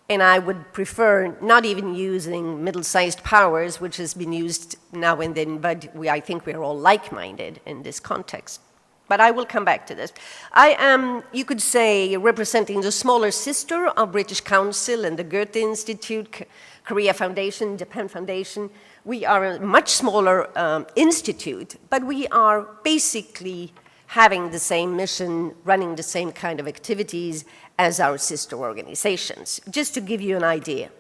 and I would prefer not even using middle-sized powers, which has been used now and then, but I think we're all like-minded in this context. But I will come back to this. I am, you could say, representing the smaller sister of British Council and the Goethe Institute, Korea Foundation, Japan Foundation. We are a much smaller institute, but we are basically having the same mission, running the same kind of activities as our sister organizations, just to give you an idea.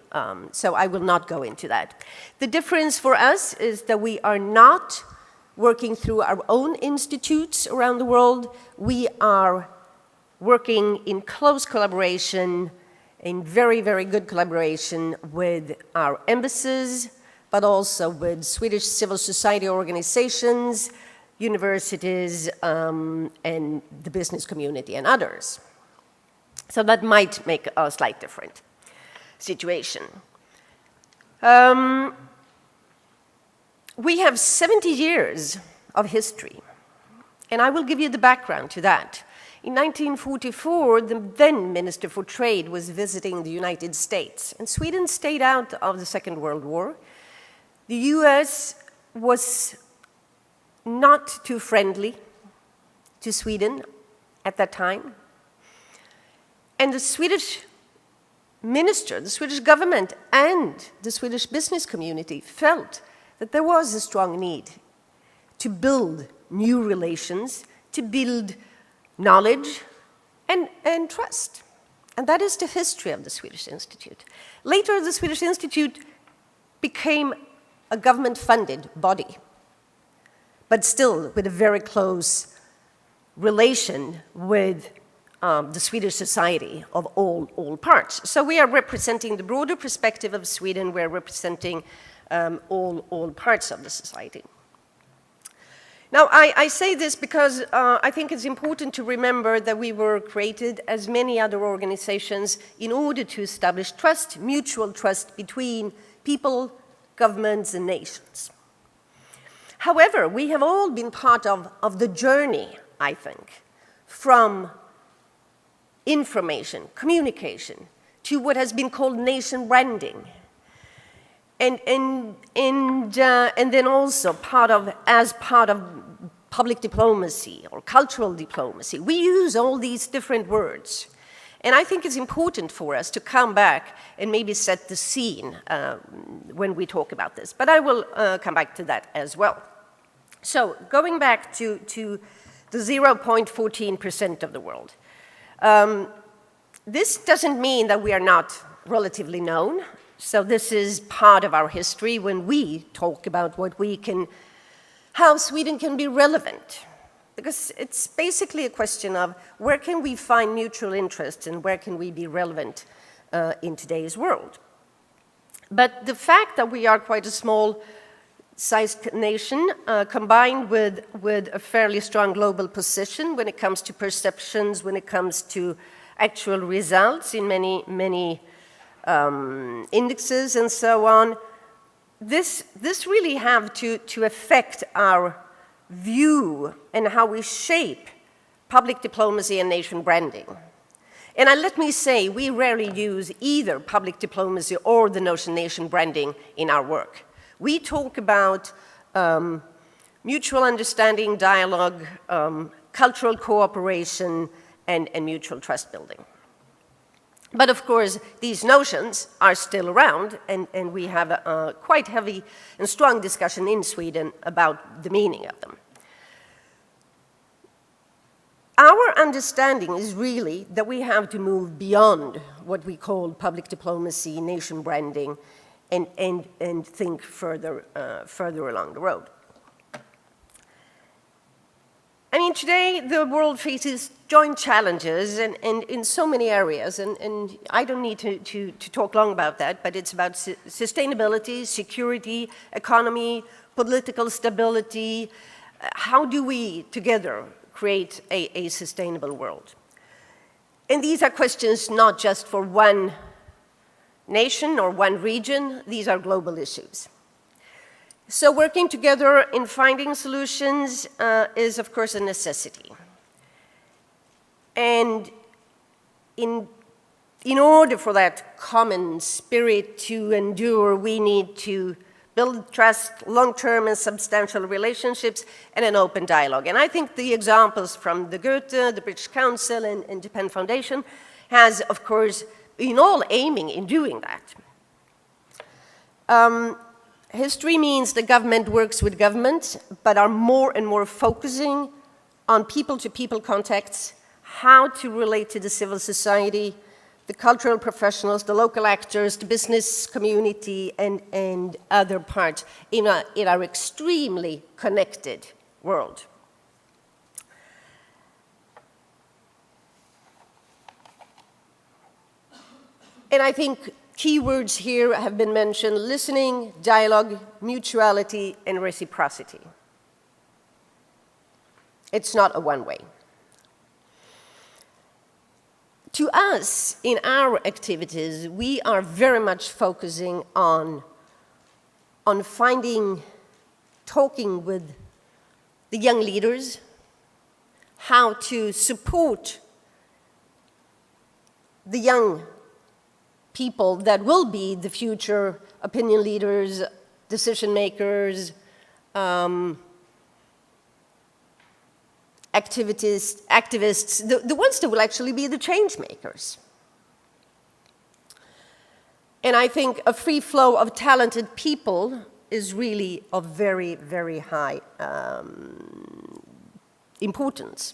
So I will not go into that. The difference for us is that we are not working through our own institutes around the world. We are working in close collaboration, in very, very good collaboration with our embassies, but also with Swedish civil society organizations, universities, and the business community and others. So that might make a slight different situation. We have 70 years of history, and I will give you the background to that. In 1944, the then Minister for Trade was visiting the United States, and Sweden stayed out of the Second World War. The US was not too friendly to Sweden at that time. And the Swedish minister, the Swedish government, and the Swedish business community felt that there was a strong need to build new relations, to build knowledge and trust. And that is the history of the Swedish Institute. Later, the Swedish Institute became a government-funded body, but still with a very close relation with the Swedish society of all parts. So we are representing the broader perspective of Sweden. We're representing all parts of the society. Now, I say this because I think it's important to remember that we were created, as many other organizations, in order to establish trust, mutual trust between people, governments, and nations. However, we have all been part of the journey, I think, from information, communication, to what has been called nation branding. And then also as part of public diplomacy or cultural diplomacy. We use all these different words. And I think it's important for us to come back and maybe set the scene when we talk about this. But I will come back to that as well. So going back to the 0.14% of the world. This doesn't mean that we are not relatively known. So this is part of our history when we talk about how Sweden can be relevant. Because it's basically a question of where can we find mutual interests and where can we be relevant in today's world. But the fact that we are quite a small-sized nation, combined with a fairly strong global position when it comes to perceptions, when it comes to actual results in many indexes and so on, this really have to affect our view and how we shape public diplomacy and nation branding. And let me say, we rarely use either public diplomacy or the notion nation branding in our work. We talk about mutual understanding, dialogue, cultural cooperation, and mutual trust building. But of course, these notions are still around, and we have a quite heavy and strong discussion in Sweden about the meaning of them. Our understanding is really that we have to move beyond what we call public diplomacy, nation branding, and think further along the road. I mean, today the world faces joint challenges and in so many areas, and I don't need to talk long about that, but it's about sustainability, security, economy, political stability. How do we together create a sustainable world? And these are questions not just for one nation or one region, these are global issues. So working together in finding solutions is, of course, a necessity. And in order for that common spirit to endure, we need to build trust, long-term and substantial relationships, and an open dialogue. And I think the examples from the Goethe, the British Council, and Japan Foundation has, of course, been all aiming in doing that. History means the government works with government, but are more and more focusing on people-to-people contacts, how to relate to the civil society, the cultural professionals, the local actors, the business community, and other parts in our extremely connected world. And I think keywords here have been mentioned: listening, dialogue, mutuality, and reciprocity. It's not a one-way. To us, in our activities, we are very much focusing on talking with the young leaders, how to support the young people that will be the future opinion leaders, decision makers, activists, the ones that will actually be the change makers. And I think a free flow of talented people is really of very, very high importance.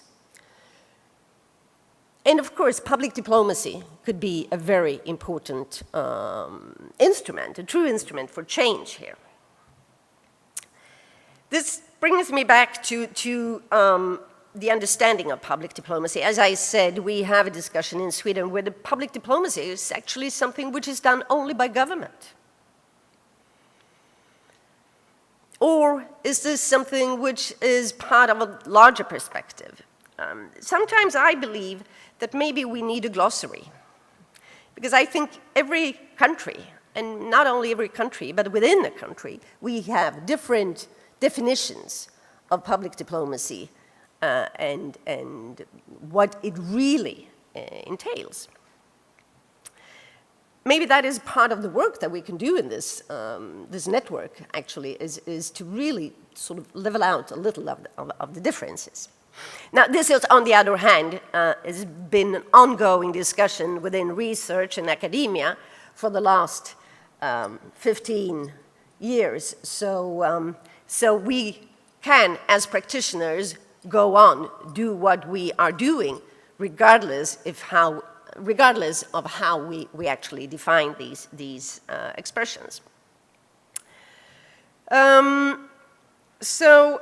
And of course, public diplomacy could be a very important instrument, a true instrument for change here. This brings me back to the understanding of public diplomacy. As I said, we have a discussion in Sweden where the public diplomacy is actually something which is done only by government. Or is this something which is part of a larger perspective? Sometimes I believe that maybe we need a glossary, because I think every country, and not only every country, but within a country, we have different definitions of public diplomacy and what it really entails. Maybe that is part of the work that we can do in this network, actually, is to really sort of level out a little of the differences. Now, this is, on the other hand, has been an ongoing discussion within research and academia for the last 15 years. So we can, as practitioners, go on, do what we are doing, regardless of how we actually define these expressions. So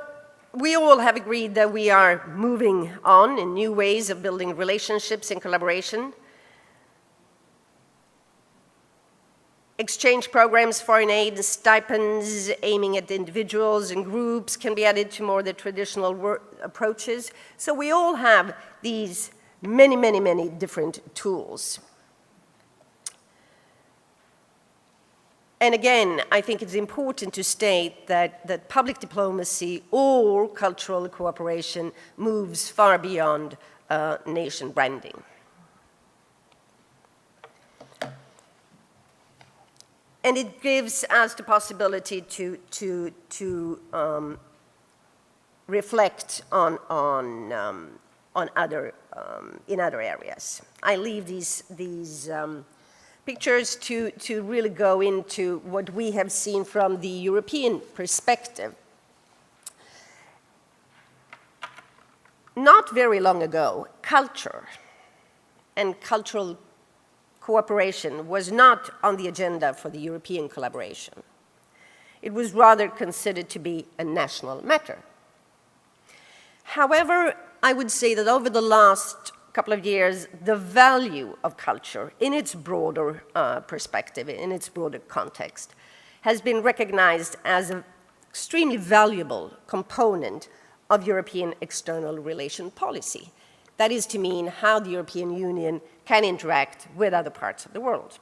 we all have agreed that we are moving on in new ways of building relationships and collaboration. Exchange programs, foreign aid, and stipends aiming at individuals and groups can be added to more the traditional approaches. So we all have these many different tools. And again, I think it's important to state that public diplomacy or cultural cooperation moves far beyond nation branding. And it gives us the possibility to reflect on other in other areas. I leave these pictures to really go into what we have seen from the European perspective. Not very long ago, culture and cultural cooperation was not on the agenda for the European collaboration. It was rather considered to be a national matter. However, I would say that over the last couple of years, the value of culture in its broader perspective, in its broader context, has been recognized as an extremely valuable component of European external relation policy. That is to mean how the European Union can interact with other parts of the world.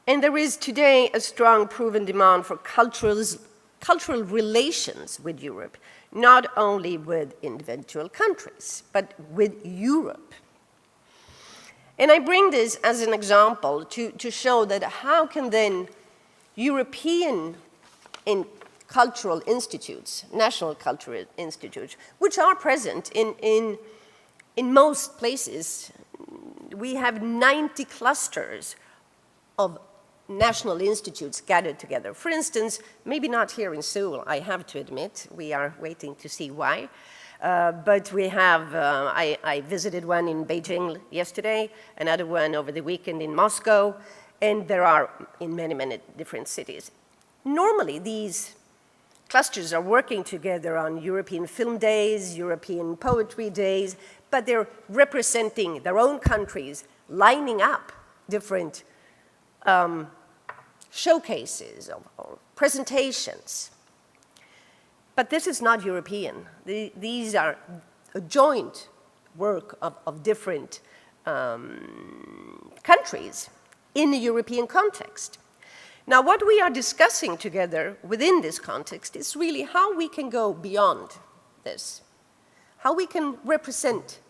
And there is today a strong proven demand for cultural relations with Europe, not only with individual countries, but with Europe. And I bring this as an example to show that how can then European cultural institutes, national cultural institutes, which are present in most places. We have 90 clusters of national institutes gathered together. For instance, maybe not here in Seoul, I have to admit. We are waiting to see why. But we have, I visited one in Beijing yesterday, another one over the weekend in Moscow, and there are in many, many different cities. Normally, these clusters are working together on European film days, European poetry days, but they're representing their own countries, lining up different showcases or presentations. But this is not European. These are a joint work of different countries in a European context. Now, what we are discussing together within this context is really how we can go beyond this, how we can represent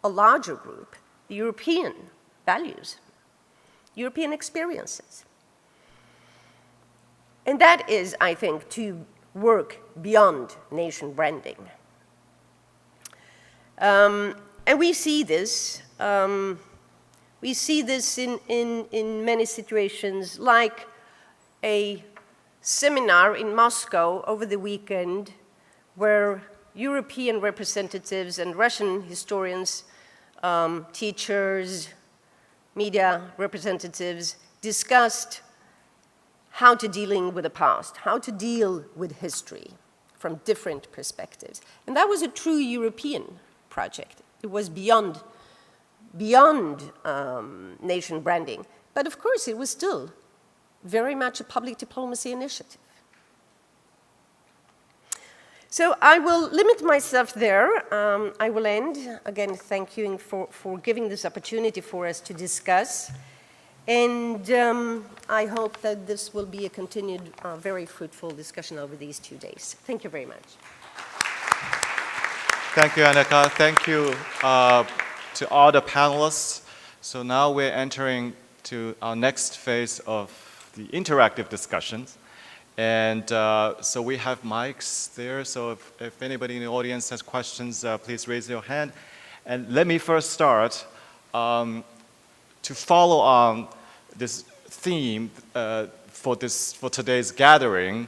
a larger group, the European values, European experiences. And that is, I think, to work beyond nation branding. And we see this. We see this in many situations, like a seminar in Moscow over the weekend where European representatives and Russian historians, teachers, media representatives discussed how to dealing with the past, how to deal with history from different perspectives. And that was a true European project. It was beyond nation branding. But of course, it was still very much a public diplomacy initiative. So I will limit myself there. I will end, again, thank you for giving this opportunity for us to discuss. And I hope that this will be a continued, very fruitful discussion over these 2 days. Thank you very much. Thank you, Annika. Thank you to all the panelists. So now we're entering to our next phase of the interactive discussions. And so we have mics there, so if anybody in the audience has questions, please raise your hand. And let me first start to follow on this theme for today's gathering.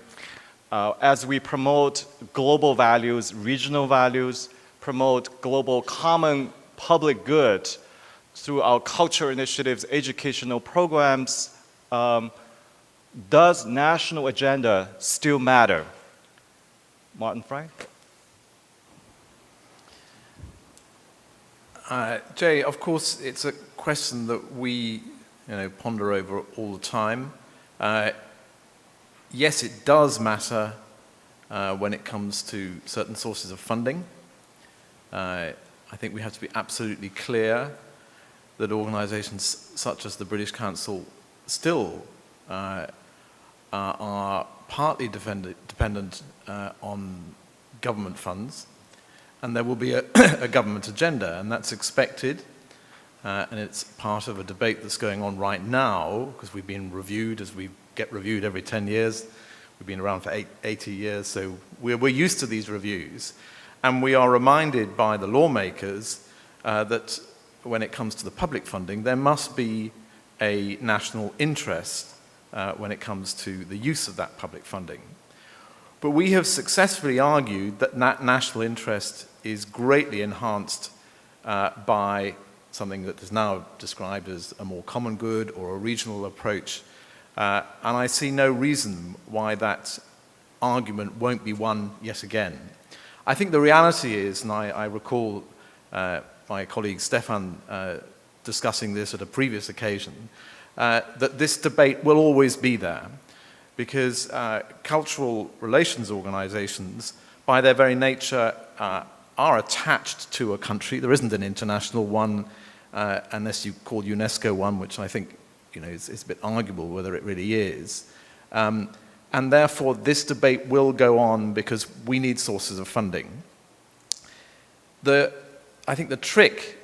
As we promote global values, regional values, promote global common public good through our culture initiatives, educational programs, does national agenda still matter? Martin Frank? Jay, of course, it's a question that we ponder over all the time. Yes, it does matter when it comes to certain sources of funding. I think we have to be absolutely clear that organizations such as the British Council still are partly dependent on government funds, and there will be a government agenda, and that's expected, and it's part of a debate that's going on right now, because we've been reviewed as we get reviewed every 10 years. We've been around for 80 years, so we're used to these reviews. And we are reminded by the lawmakers that when it comes to the public funding, there must be a national interest when it comes to the use of that public funding. But we have successfully argued that that national interest is greatly enhanced by something that is now described as a more common good or a regional approach. And I see no reason why that argument won't be won yet again. I think the reality is, and I recall my colleague Stefan discussing this at a previous occasion, that this debate will always be there, because cultural relations organizations, by their very nature, are attached to a country. There isn't an international one, unless you call UNESCO one, which I think is a bit arguable whether it really is. And therefore, this debate will go on because we need sources of funding. I think the trick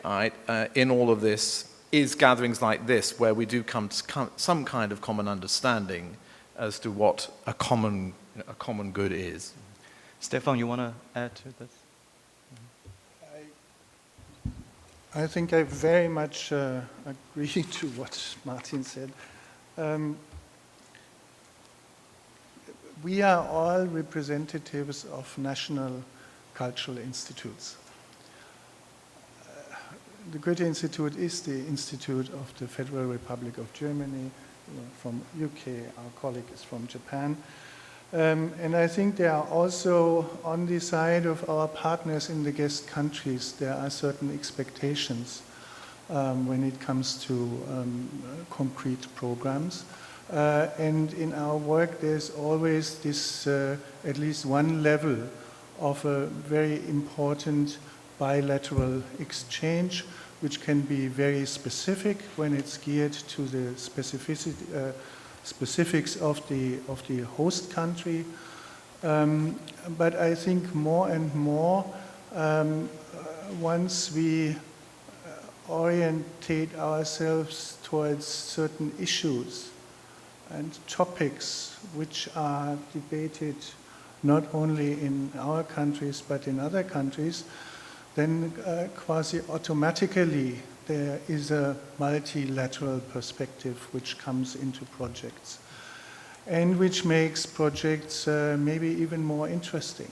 in all of this is gatherings like this, where we do come to some kind of common understanding as to what a common good is. Stefan, you want to add to this? I think I very much agree to what Martin said. We are all representatives of national cultural institutes. The Goethe Institute is the institute of the Federal Republic of Germany. From UK, our colleague is from Japan. And I think there are also, on the side of our partners in the guest countries, there are certain expectations when it comes to concrete programs. And in our work, there's always this, at least one level of a very important bilateral exchange, which can be very specific when it's geared to the specifics of the host country. But I think more and more, once we orientate ourselves towards certain issues and topics which are debated not only in our countries but in other countries, then quasi automatically there is a multilateral perspective which comes into projects and which makes projects maybe even more interesting.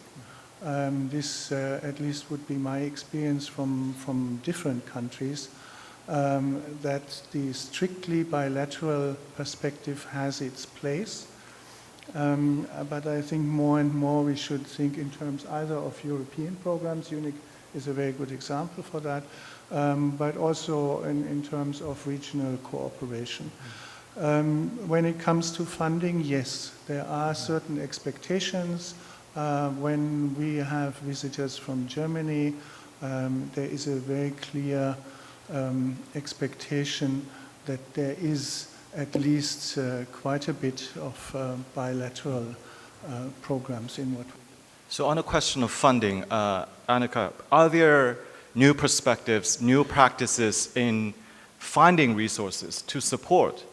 This at least would be my experience from different countries, that the strictly bilateral perspective has its place. But I think more and more we should think in terms either of European programs. UNIC is a very good example for that, but also in terms of regional cooperation. When it comes to funding, yes, there are certain expectations. When we have visitors from Germany, there is a very clear expectation that there is at least quite a bit of bilateral programs in what we do. So on the question of funding, Annika, are there new perspectives, new practices in finding resources to support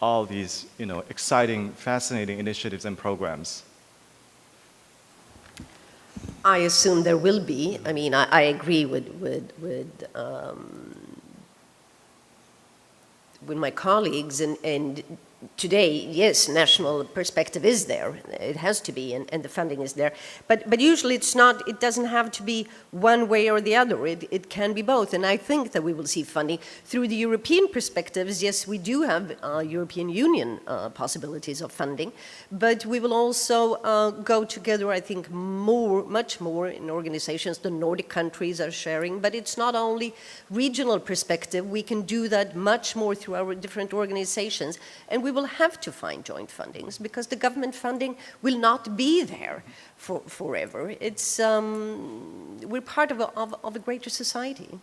all these, exciting, fascinating initiatives and programs? I assume there will be. I mean, I agree with my colleagues, and today, yes, national perspective is there. It has to be, and the funding is there. But usually it's not, it doesn't have to be one way or the other. It can be both. And I think that we will see funding through the European perspectives. Yes, we do have European Union possibilities of funding, but we will also go together, I think, much more in organizations. The Nordic countries are sharing, but it's not only regional perspective. We can do that much more through our different organizations. And we will have to find joint fundings because the government funding will not be there forever. It's, we're part of a greater society.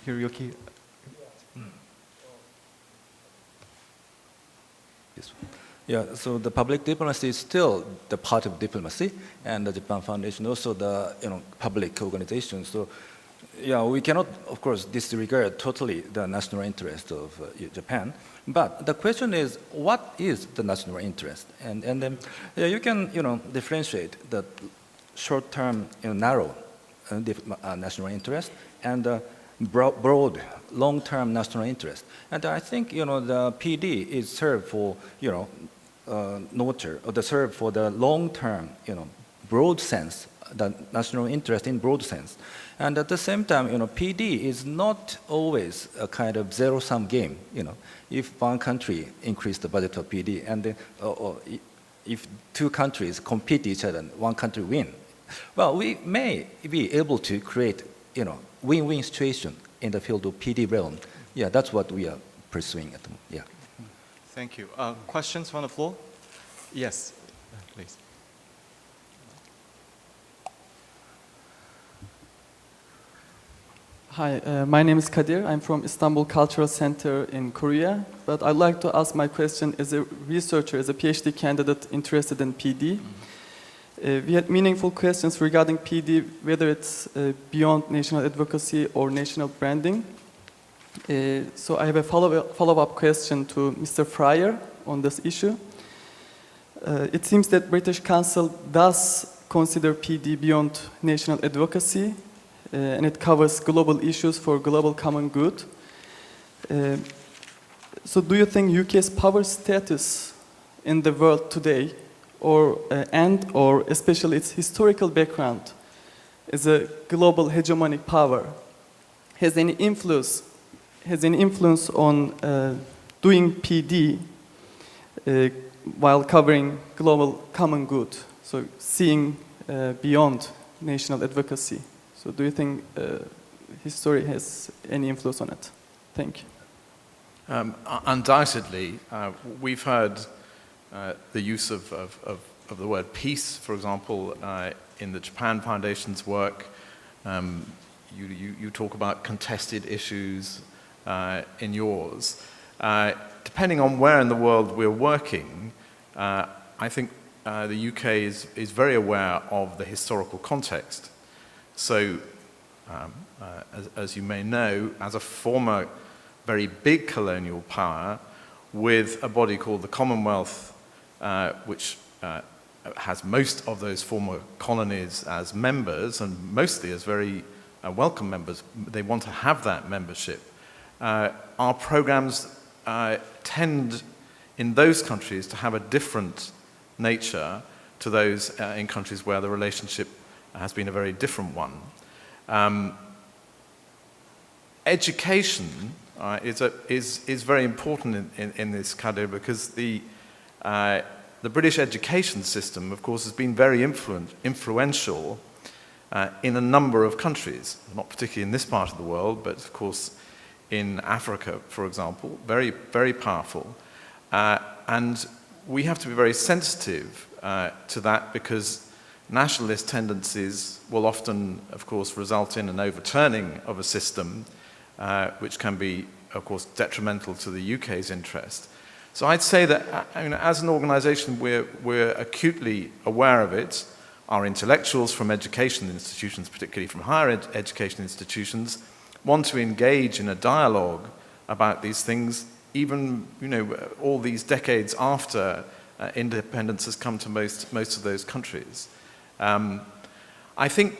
Hiroyuki? this one. Yeah, so the public diplomacy is still the part of diplomacy, and the Japan Foundation also the public organization. So, yeah, we cannot, of course, disregard totally the national interest of Japan. But the question is, what is the national interest? And then you can differentiate the short-term, narrow national interest and broad, long-term national interest. And I think the PD is served for nurture, or the serve for the long-term, broad sense, the national interest in broad sense. And at the same time, PD is not always a kind of zero-sum game. If one country increase the budget of PD, and or if two countries compete each other, and one country win, well, we may be able to create, win-win situation in the field of PD realm. Yeah, that's what we are pursuing at the moment. Yeah. Thank you. Questions from the floor? Yes, please. Hi, my name is Kadir. I'm from Istanbul Cultural Center in Korea. But I'd like to ask my question as a researcher, as a PhD candidate interested in PD. We had meaningful questions regarding PD, whether it's beyond national advocacy or national branding. So I have a follow-up question to Mr. Fryer on this issue. It seems that British Council does consider PD beyond national advocacy, and it covers global issues for global common good. So do you think UK's power status in the world today, or especially its historical background as a global hegemonic power, has any influence on doing PD while covering global common good, so seeing beyond national advocacy? So do you think history has any influence on it? Thank you. Undoubtedly, we've heard the use of the word peace, for example, in the Japan Foundation's work. You talk about contested issues in yours. Depending on where in the world we're working, I think the UK is very aware of the historical context. So, as you may know, as a former very big colonial power with a body called the Commonwealth, which has most of those former colonies as members, and mostly as very welcome members, they want to have that membership. Our programs tend in those countries to have a different nature to those in countries where the relationship has been a very different one. Education is very important in this category, because the British education system, of course, has been very influential in a number of countries, not particularly in this part of the world, but of course in Africa, for example, very, very powerful. And we have to be very sensitive to that, because nationalist tendencies will often, of course, result in an overturning of a system, which can be, of course, detrimental to the UK's interest. So I'd say that, as an organization, we're acutely aware of it. Our intellectuals from education institutions, particularly from higher education institutions, want to engage in a dialogue about these things, even all these decades after independence has come to most of those countries. I think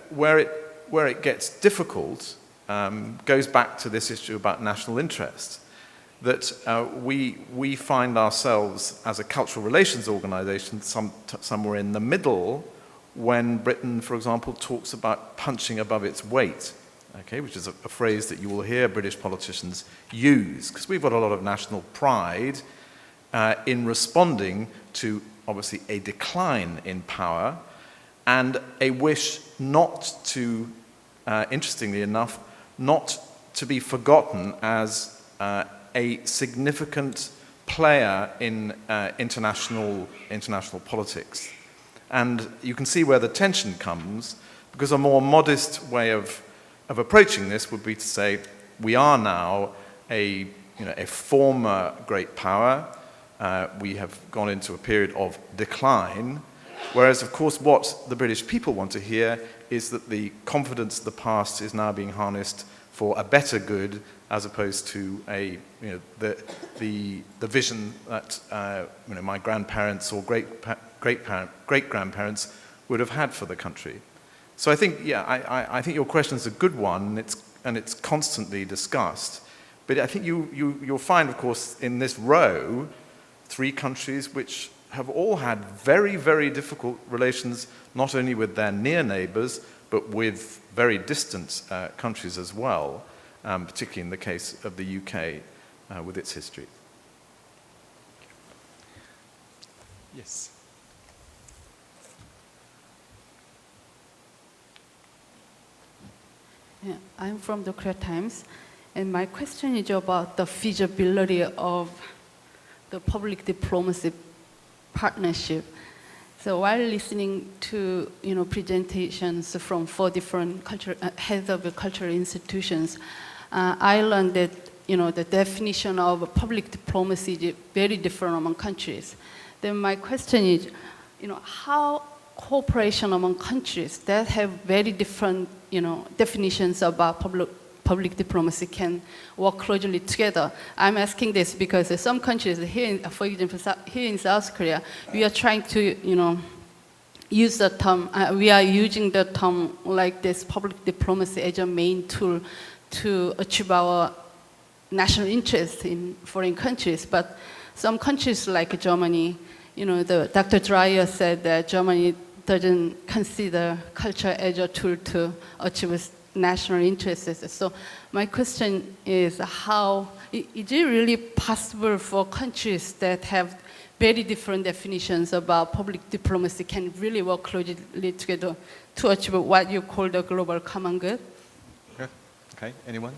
where it gets difficult goes back to this issue about national interest, that we find ourselves as a cultural relations organization somewhere in the middle when Britain, for example, talks about punching above its weight, okay, which is a phrase that you will hear British politicians use, because we've got a lot of national pride in responding to, obviously, a decline in power and a wish not to, interestingly enough, not to be forgotten as a significant player in international politics. And you can see where the tension comes, because a more modest way of approaching this would be to say, we are now a former great power. we have gone into a period of decline, whereas, of course, what the British people want to hear is that the confidence of the past is now being harnessed for a better good, as opposed to the vision that my grandparents or great-grandparents would have had for the country. So I think, I think your question is a good one, and it's constantly discussed. But I think you'll find, of course, in this row, 3 countries which have all had very, very difficult relations, not only with their near neighbors, but with very distant countries as well, particularly in the case of the UK with its history. Yes. Yeah, I'm from the Korea Times, and my question is about the feasibility of the public diplomacy partnership. So while listening to presentations from 4 different heads of cultural institutions, I learned that the definition of public diplomacy is very different among countries. Then my question is, how cooperation among countries that have very different definitions about public diplomacy can work closely together. I'm asking this because some countries here, for example, here in South Korea, we are trying to, use the term. We are using the term like this, public diplomacy, as a main tool to achieve our national interests in foreign countries. But some countries like Germany, Dr. Dreyer said that Germany doesn't consider culture as a tool to achieve national interests. So my question is, is it really possible for countries that have very different definitions about public diplomacy can really work closely together to achieve what you call the global common good? Okay, anyone?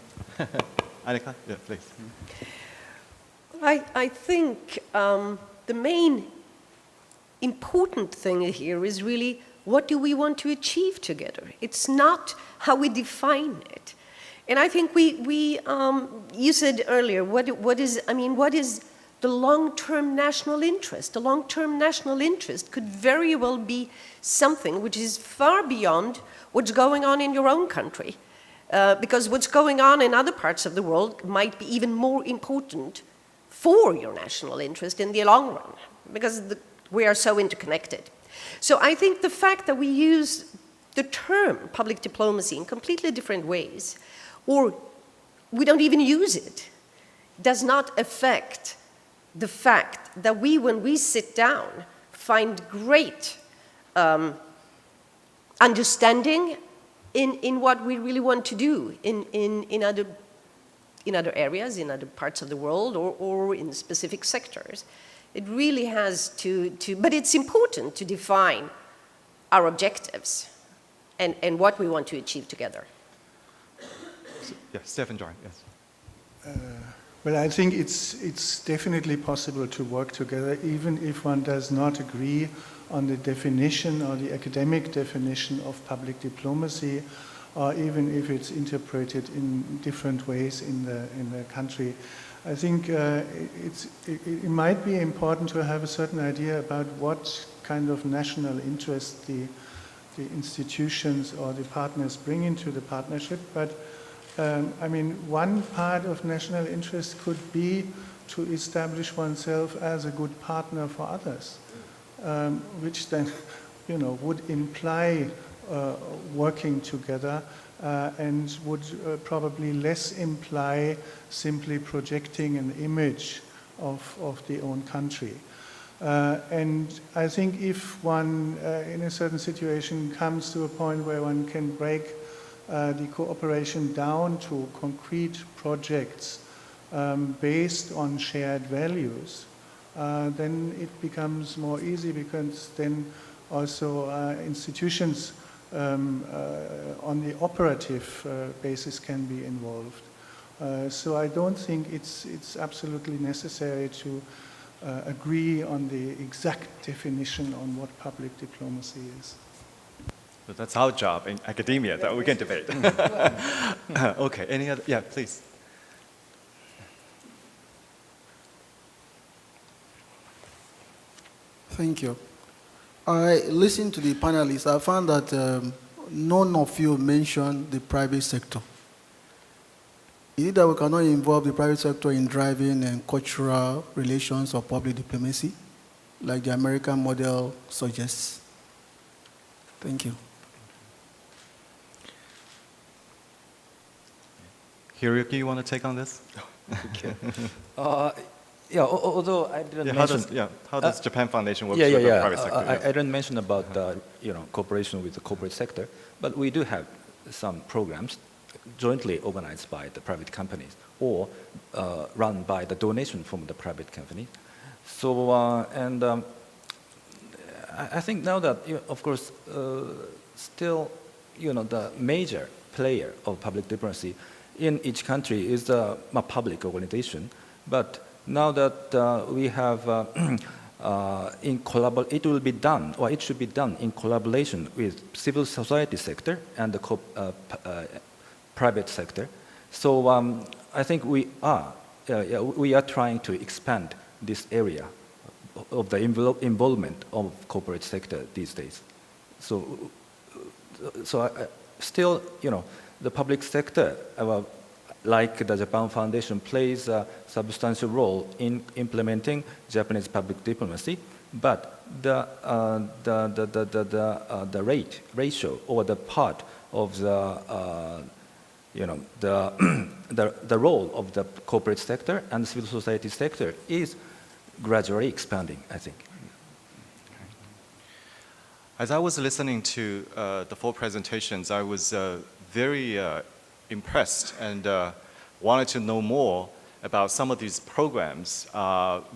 Annika, yeah, please. I think the main important thing here is really, what do we want to achieve together? It's not how we define it. And I think you said earlier, what is the long-term national interest? The long-term national interest could very well be something which is far beyond what's going on in your own country. Because what's going on in other parts of the world might be even more important for your national interest in the long run, because we are so interconnected. So I think the fact that we use the term public diplomacy in completely different ways, or we don't even use it, does not affect the fact that when we sit down, find great understanding in what we really want to do in other areas, in other parts of the world, or in specific sectors. It really has but it's important to define our objectives and what we want to achieve together. Yeah, Stefan joined, yes. Well, I think it's definitely possible to work together, even if one does not agree on the definition or the academic definition of public diplomacy, or even if it's interpreted in different ways in the country. I think it might be important to have a certain idea about what kind of national interest the institutions or the partners bring into the partnership. But one part of national interest could be to establish oneself as a good partner for others, which then, would imply working together and would probably less imply simply projecting an image of the own country. And I think if one, in a certain situation, comes to a point where one can break the cooperation down to concrete projects based on shared values, then it becomes more easy, because then also institutions on the operative basis can be involved. So I don't think it's absolutely necessary to agree on the exact definition on what public diplomacy is. But that's our job in academia, that we can debate. Okay, any other? Yeah, please. Thank you. I listened to the panelists. I found that none of you mentioned the private sector. Is it that we cannot involve the private sector in driving cultural relations or public diplomacy, like the American model suggests? Thank you. Hiroyuki, you want to take on this? Okay. Yeah, although I didn't mention... How does Japan Foundation work with the private sector? I didn't mention about cooperation with the corporate sector, but we do have some programs jointly organized by the private companies or run by the donation from the private company. So, I think now that, of course, still, the major player of public diplomacy in each country is a public organization, but now that we have it will be done, or it should be done in collaboration with civil society sector and the private sector. So I think we are trying to expand this area of the involvement of corporate sector these days. So still, the public sector, like the Japan Foundation, plays a substantial role in implementing Japanese public diplomacy, but the ratio or the part of the the role of the corporate sector and civil society sector is gradually expanding, I think. As I was listening to the 4 presentations, I was very impressed and wanted to know more about some of these programs,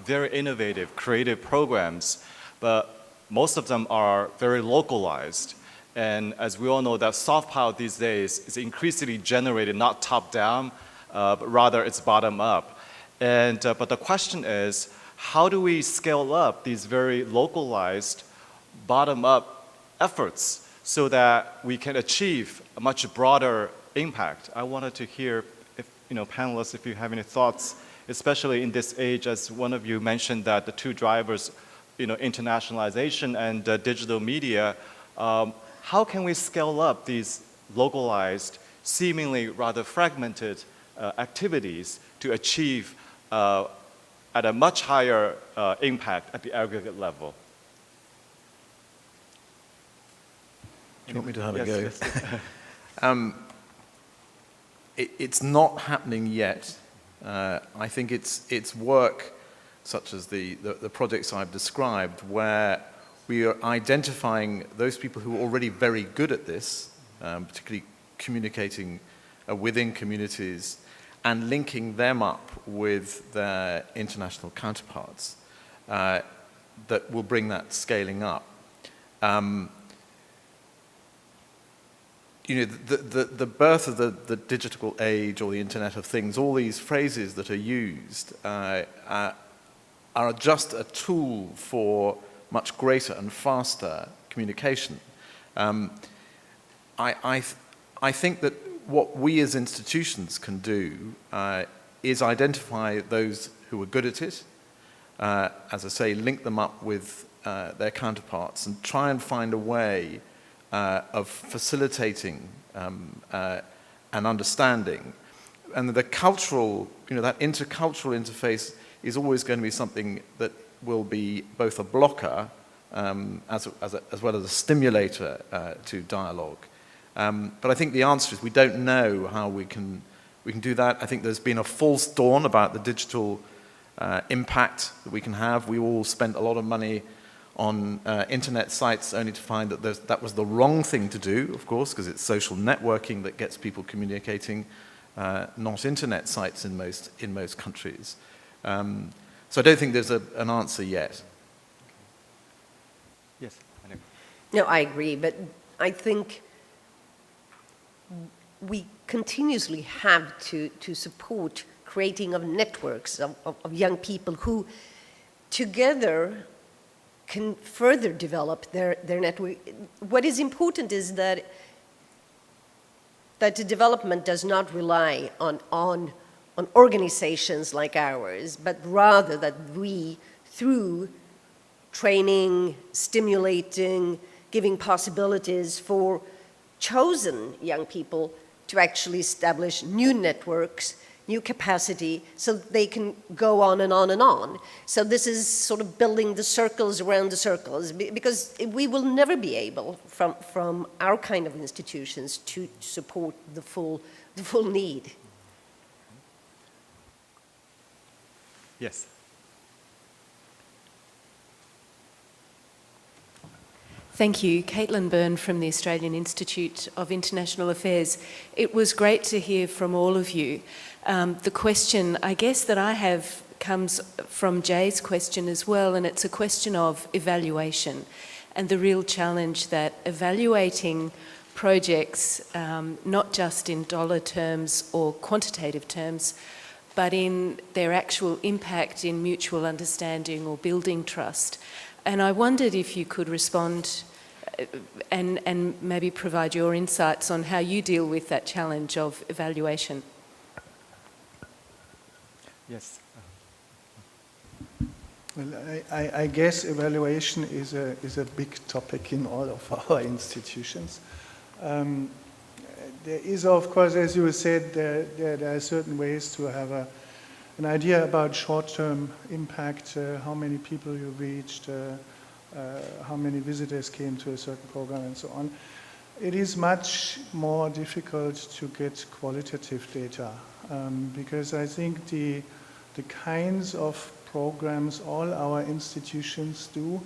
very innovative, creative programs, but most of them are very localized. And as we all know, that soft power these days is increasingly generated not top down, but rather it's bottom up. And but the question is, how do we scale up these very localized bottom up efforts so that we can achieve a much broader impact? I wanted to hear, if panelists, if you have any thoughts, especially in this age, as one of you mentioned that the 2 drivers, internationalization and digital media. How can we scale up these localized, seemingly rather fragmented activities to achieve at a much higher impact at the aggregate level? Do you want me to have a go? Yes. It's not happening yet. I think it's work such as the projects I've described, where we are identifying those people who are already very good at this, particularly communicating within communities, and linking them up with their international counterparts that will bring that scaling up. The birth of the digital age or the Internet of Things, all these phrases that are used are just a tool for much greater and faster communication. I think that what we as institutions can do is identify those who are good at it, as I say, link them up with their counterparts and try and find a way of facilitating an understanding. And the cultural, that intercultural interface is always going to be something that will be both a blocker as well as a stimulator to dialogue. But I think the answer is we don't know how we can do that. I think there's been a false dawn about the digital impact that we can have. We all spent a lot of money on internet sites only to find that that was the wrong thing to do, of course, because it's social networking that gets people communicating, not internet sites in most countries. So I don't think there's an answer yet. Yes, Annika. No, I agree, but I think we continuously have to support creating of networks of young people who together can further develop their network. What is important is that the development does not rely on organizations like ours, but rather that we, through training, stimulating, giving possibilities for chosen young people to actually establish new networks, new capacity, so they can go on and on and on. So this is sort of building the circles around the circles, because we will never be able, from our kind of institutions, to support the full need. Yes. Thank you. Caitlin Byrne from the Australian Institute of International Affairs. It was great to hear from all of you. The question, I guess, that I have comes from Jay's question as well, and it's a question of evaluation and the real challenge that evaluating projects, not just in dollar terms or quantitative terms, but in their actual impact in mutual understanding or building trust. And I wondered if you could respond and maybe provide your insights on how you deal with that challenge of evaluation. Yes. Well, I guess evaluation is a big topic in all of our institutions. There is, of course, as you said, there are certain ways to have an idea about short-term impact, how many people you reached, how many visitors came to a certain program, and so on. It is much more difficult to get qualitative data because I think the kinds of programs all our institutions do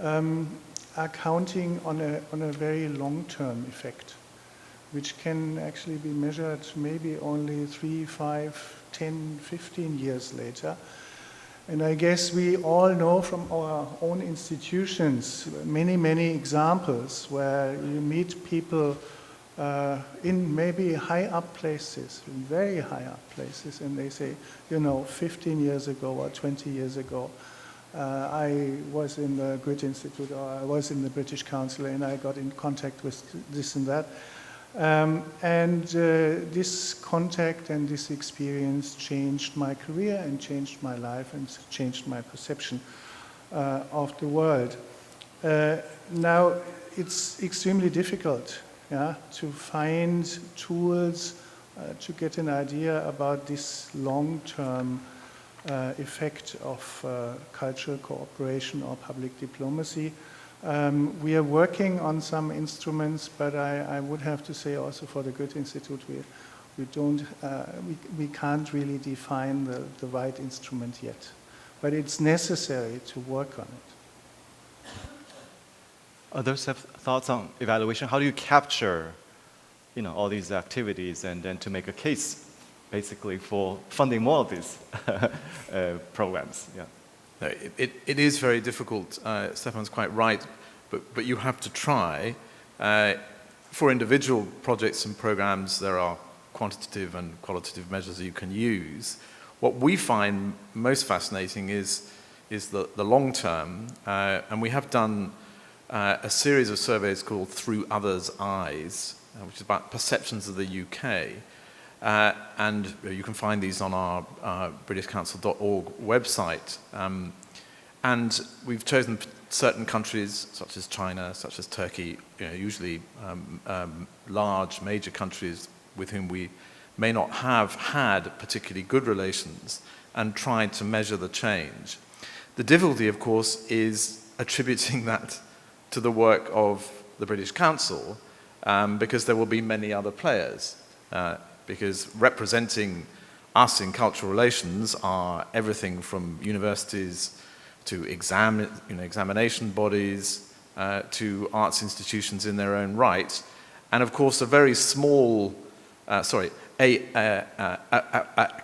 are counting on a very long-term effect, which can actually be measured maybe only 3, 5, 10, 15 years later. And I guess we all know from our own institutions many examples where you meet people in maybe high up places, in very high up places, and they say, 15 years ago or 20 years ago, I was in the Goethe Institute, or I was in the British Council, and I got in contact with this and that. This contact and this experience changed my career and changed my life and changed my perception of the world. Now, it's extremely difficult to find tools to get an idea about this long-term effect of cultural cooperation or public diplomacy. We are working on some instruments, but I would have to say also for the Goethe Institute, we can't really define the right instrument yet. But it's necessary to work on it. Others have thoughts on evaluation. How do you capture, all these activities and then to make a case, basically, for funding more of these programs? Yeah. No, it is very difficult. Stefan's quite right, but you have to try. For individual projects and programs, there are quantitative and qualitative measures that you can use. What we find most fascinating is the long term, and we have done a series of surveys called Through Others' Eyes, which is about perceptions of the UK. And you can find these on our britishcouncil.org website. And we've chosen certain countries, such as China, such as Turkey, usually large, major countries with whom we may not have had particularly good relations, and tried to measure the change. The difficulty, of course, is attributing that to the work of the British Council, because there will be many other players. Because representing us in cultural relations are everything from universities to examination bodies to arts institutions in their own right, and of course a very small,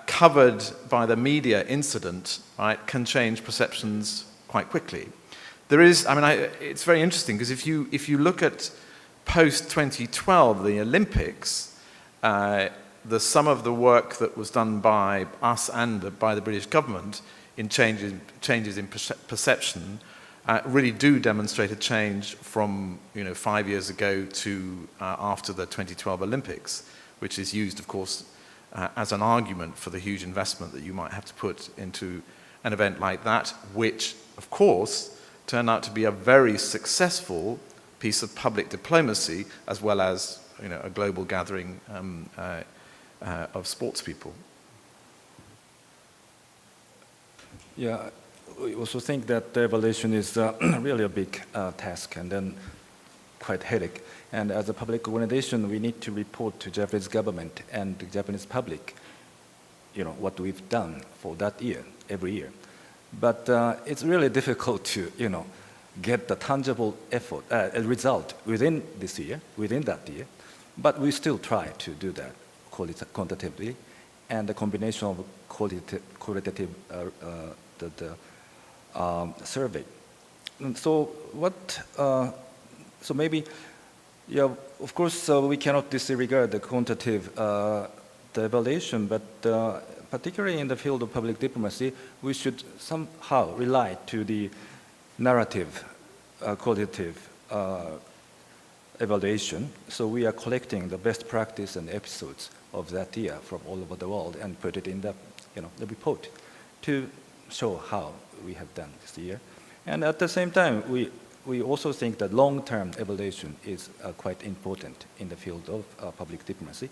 covered by the media incident, right, can change perceptions quite quickly. There is, it's very interesting because if you look at post 2012, the Olympics. The sum of the work that was done by us and by the British government in changes in perception really do demonstrate a change from 5 years ago to after the 2012 Olympics, which is used, of course, as an argument for the huge investment that you might have to put into an event like that, which, of course, turn out to be a very successful piece of public diplomacy, as well as a global gathering of sports people. Yeah, we also think that the evaluation is really a big task and then quite headache. And as a public organization, we need to report to Japanese government and the Japanese public, what we've done for that year, every year. But it's really difficult to, get the tangible effort, result within this year, within that year. But we still try to do that quantitatively, and the combination of qualitative survey. And so so maybe, yeah, of course, we cannot disregard the quantitative the evaluation, but particularly in the field of public diplomacy, we should somehow rely to the narrative, qualitative evaluation. So we are collecting the best practice and episodes of that year from all over the world and put it in the, the report to show how we have done this year. And at the same time, we also think that long-term evaluation is quite important in the field of public diplomacy.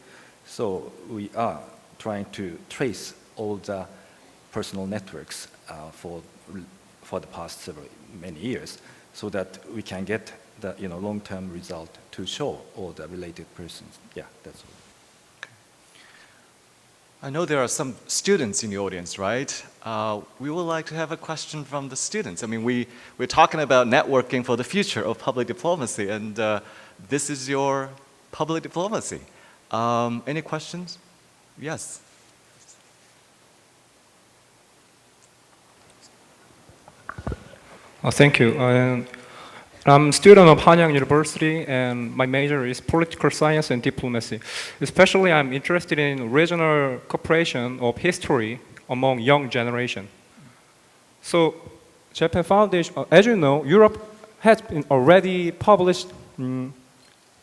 So we are trying to trace all the personal networks for the past many years, so that we can get the long-term result to show all the related persons. Yeah, that's all. Okay. I know there are some students in the audience, right? We would like to have a question from the students. I mean, we're talking about networking for the future of public diplomacy, and this is your public diplomacy. Any questions? Yes. Thank you. I'm a student of Hanyang University, and my major is political science and diplomacy. Especially, I'm interested in regional cooperation of history among young generation. So, Japan Foundation, as you know, Europe has been already published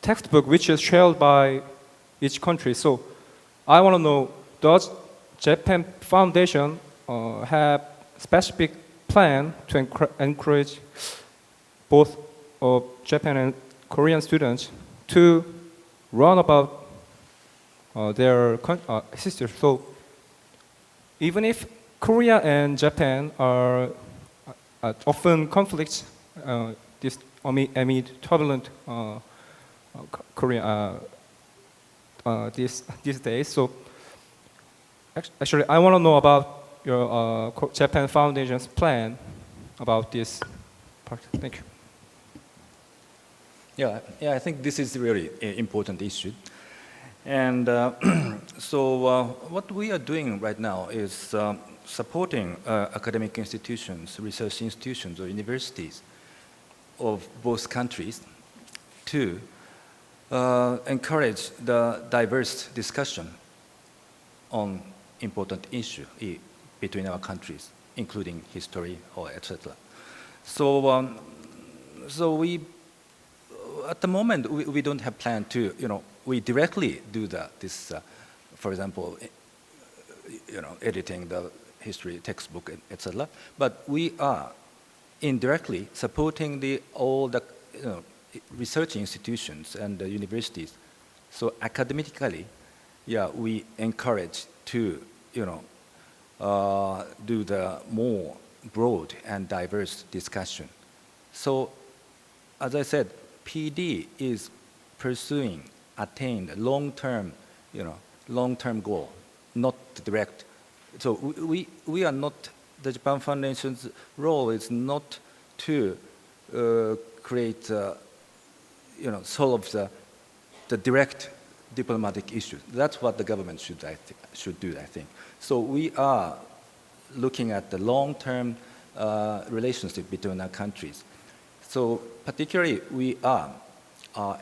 textbook which is shared by each country. So, I want to know, does Japan Foundation have specific plan to encourage both Japan and Korean students to learn about their history? So even if Korea and Japan are often conflicts amid turbulent Korea these days, so actually I want to know about your Japan Foundation's plan about this part. Thank you. Yeah, I think this is really an important issue. And so what we are doing right now is supporting academic institutions, research institutions, or universities of both countries to encourage the diverse discussion on important issues between our countries, including history or etc. So, so we, at the moment, we don't have plan to, we directly do this, for example, editing the history textbook, etc. But we are indirectly supporting all the research institutions and the universities. So academically, yeah, we encourage to, do the more broad and diverse discussion. So, as I said, PD is pursuing, attain long-term, long-term goal, not direct. So we are not, the Japan Foundation's role is not to create, solve the direct diplomatic issues. That's what the government should do, I think. So we are looking at the long-term relationship between our countries. So particularly, we are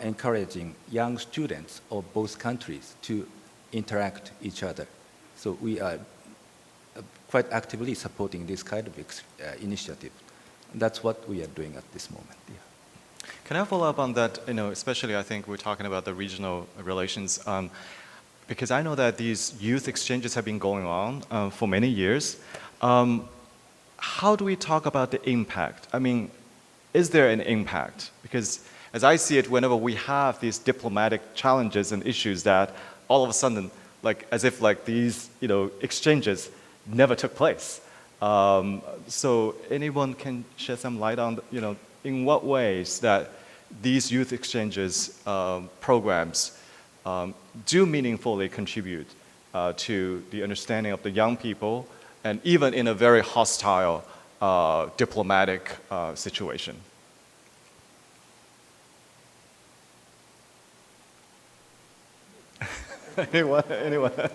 encouraging young students of both countries to interact each other. So we are quite actively supporting this kind of initiative. That's what we are doing at this moment. Yeah. Can I follow up on that? Especially I think we're talking about the regional relations, because I know that these youth exchanges have been going on for many years. How do we talk about the impact? I mean, is there an impact? Because as I see it, whenever we have these diplomatic challenges and issues that all of a sudden, like as if like these exchanges never took place. So anyone can shed some light on in what ways that these youth exchanges programs do meaningfully contribute to the understanding of the young people, and even in a very hostile diplomatic situation. Anyone?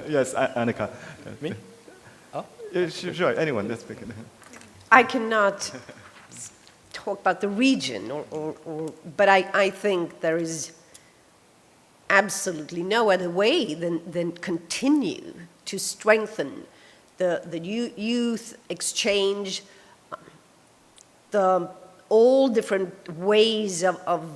Yes, Annika. Me? Oh? Yeah, sure, anyone, let's begin. I cannot talk about the region, but I think there is absolutely no other way than continue to strengthen the youth exchange, all different ways of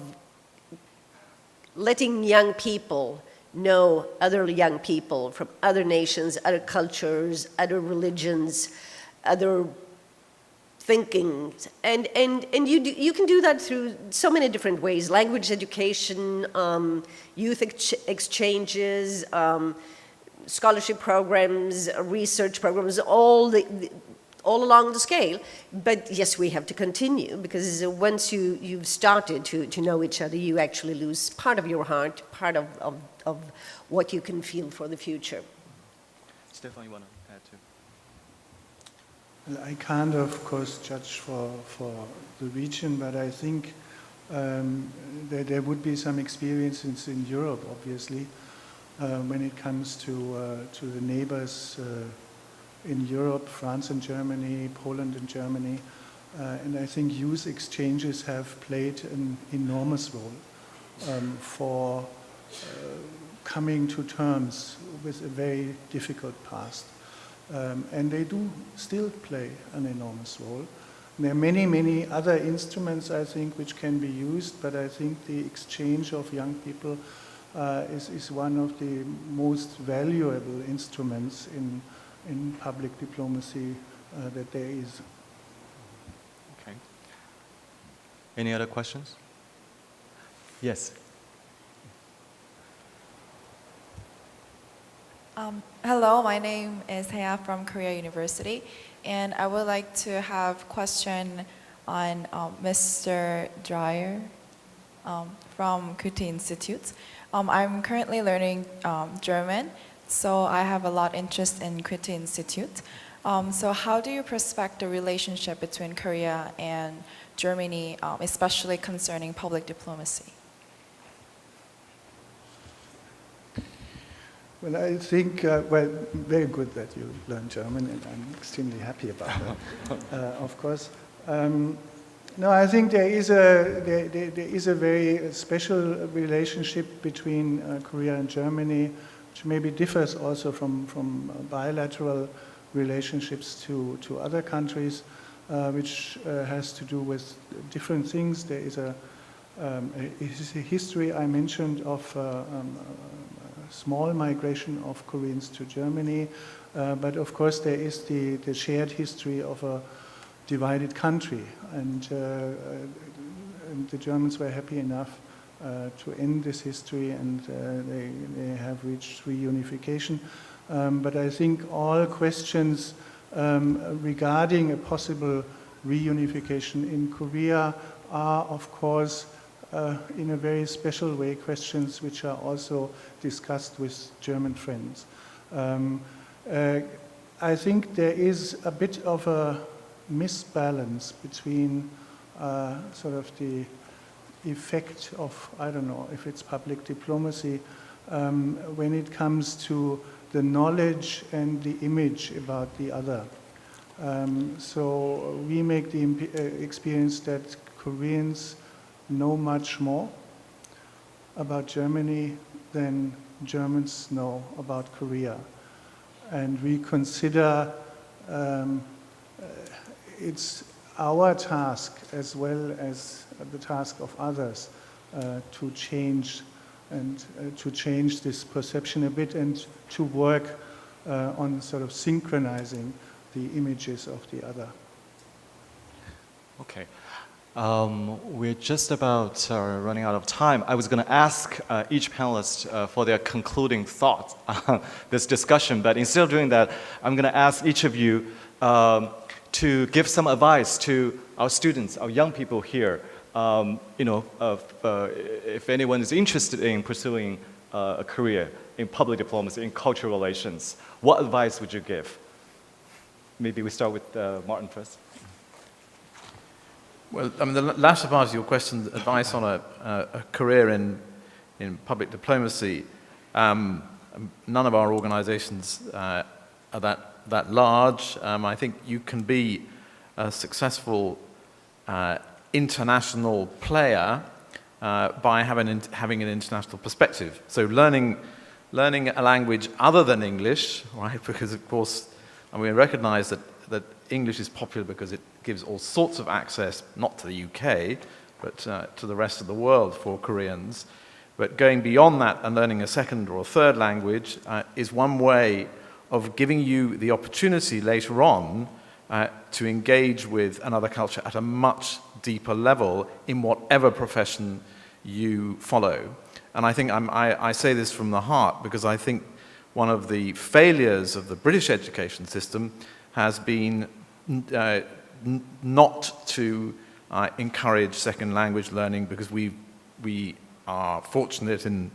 letting young people know other young people from other nations, other cultures, other religions, other thinkings. And you can do that through so many different ways: language education, youth exchanges, scholarship programs, research programs, all along the scale. But yes, we have to continue, because once you've started to know each other, you actually lose part of your heart, part of what you can feel for the future. Stefan, you want to add too? Well, I can't, of course, judge for the region, but I think that there would be some experiences in Europe, obviously, when it comes to the neighbors in Europe, France and Germany, Poland and Germany. And I think youth exchanges have played an enormous role for coming to terms with a very difficult past. And they do still play an enormous role. There are many, many other instruments, I think, which can be used, but I think the exchange of young people is one of the most valuable instruments in public diplomacy that there is. Okay. Any other questions? Yes. Hello, my name is Haya from Korea University, and I would like to have a question on Mr. Dreyer from Goethe Institute. I'm currently learning German, so I have a lot of interest in Goethe Institute. So how do you perspect the relationship between Korea and Germany, especially concerning public diplomacy? Well, I think, very good that you learned German, and I'm extremely happy about that, of course. No, I think there is a very special relationship between Korea and Germany, which maybe differs also from bilateral relationships to other countries, which has to do with different things. There is a history I mentioned of small migration of Koreans to Germany, but of course there is the shared history of a divided country, and the Germans were happy enough to end this history, and they have reached reunification. But I think all questions regarding a possible reunification in Korea are, of course, in a very special way, questions which are also discussed with German friends. I think there is a bit of a misbalance between sort of the effect of, I don't know if it's public diplomacy, when it comes to the knowledge and the image about the other. So we make the experience that Koreans know much more about Germany than Germans know about Korea. And we consider it's our task, as well as the task of others, to change this perception a bit, and to work on sort of synchronizing the images of the other. Okay. We're just about running out of time. I was going to ask each panelist for their concluding thoughts on this discussion, but instead of doing that, I'm going to ask each of you to give some advice to our students, our young people here. If anyone is interested in pursuing a career in public diplomacy, in cultural relations, what advice would you give? Maybe we start with Martin first. Well, I mean, the latter part of your question, advice on a career in public diplomacy, none of our organizations are that large. I think you can be a successful international player by having an international perspective. So learning a language other than English, right? Because of course, and we recognize that English is popular because it gives all sorts of access, not to the UK, but to the rest of the world for Koreans. But going beyond that and learning a second or a third language is one way of giving you the opportunity later on to engage with another culture at a much deeper level in whatever profession you follow. And I think I say this from the heart because I think one of the failures of the British education system has been not to encourage second language learning because we are fortunate in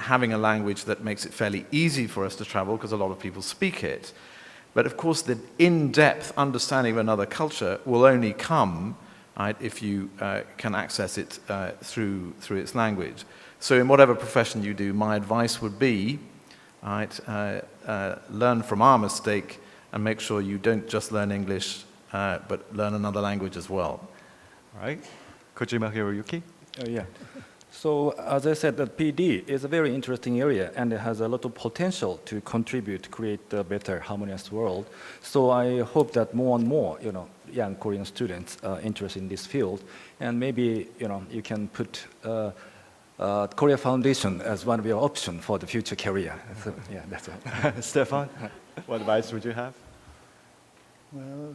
having a language that makes it fairly easy for us to travel because a lot of people speak it. But of course, the in-depth understanding of another culture will only come if you can access it through its language. So in whatever profession you do, my advice would be, learn from our mistake and make sure you don't just learn English, but learn another language as well. All right. Kojima, Hiroyuki? Yeah. So as I said, that PD is a very interesting area and it has a lot of potential to contribute to create a better harmonious world. So I hope that more and more, young Korean students are interested in this field, and maybe, you can put Korea Foundation as one of your options for the future career. So, yeah, that's all. Stefan, what advice would you have? Well,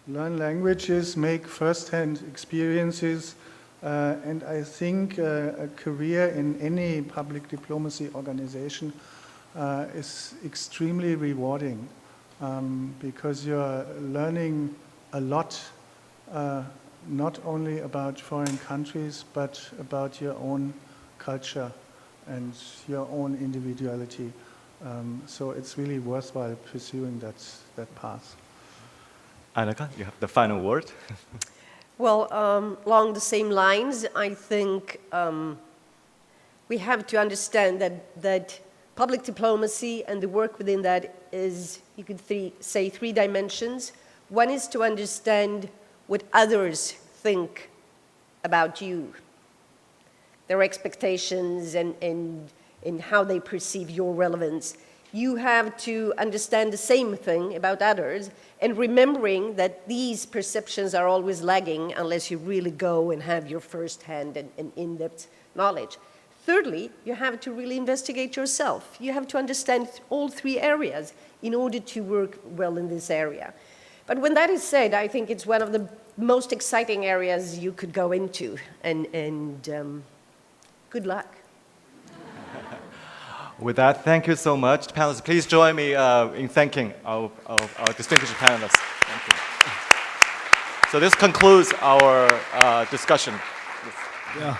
learn languages, make first-hand experiences, and I think a career in any public diplomacy organization is extremely rewarding because you're learning a lot, not only about foreign countries, but about your own culture and your own individuality. So it's really worthwhile pursuing that path. Annika, you have the final word. Well, along the same lines, I think we have to understand that public diplomacy and the work within that is, you could say, three dimensions. One is to understand what others think about you, their expectations and how they perceive your relevance. You have to understand the same thing about others, and remembering that these perceptions are always lagging unless you really go and have your first-hand and in-depth knowledge. Thirdly, you have to really investigate yourself. You have to understand all three areas in order to work well in this area. But when that is said, I think it's one of the most exciting areas you could go into, and good luck. With that, thank you so much. Panelists, please join me in thanking our distinguished panelists. Thank you. So this concludes our discussion. Yeah.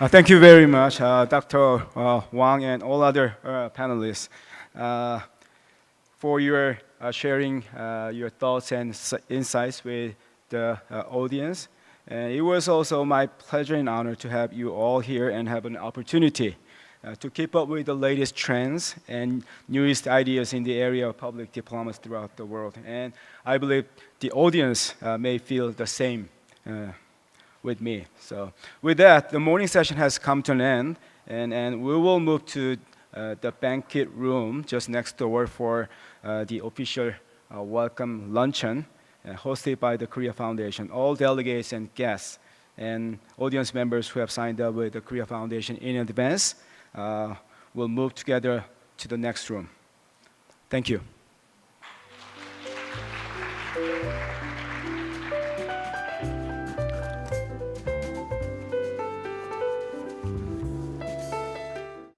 Thank you very much, Dr. Wang and all other panelists, for your sharing your thoughts and insights with the audience. And it was also my pleasure and honor to have you all here and have an opportunity to keep up with the latest trends and newest ideas in the area of public diplomacy throughout the world. And I believe the audience may feel the same with me. So with that, the morning session has come to an end, and we will move to the banquet room just next door for the official welcome luncheon hosted by the Korea Foundation. All delegates and guests and audience members who have signed up with the Korea Foundation in advance will move together to the next room. Thank you.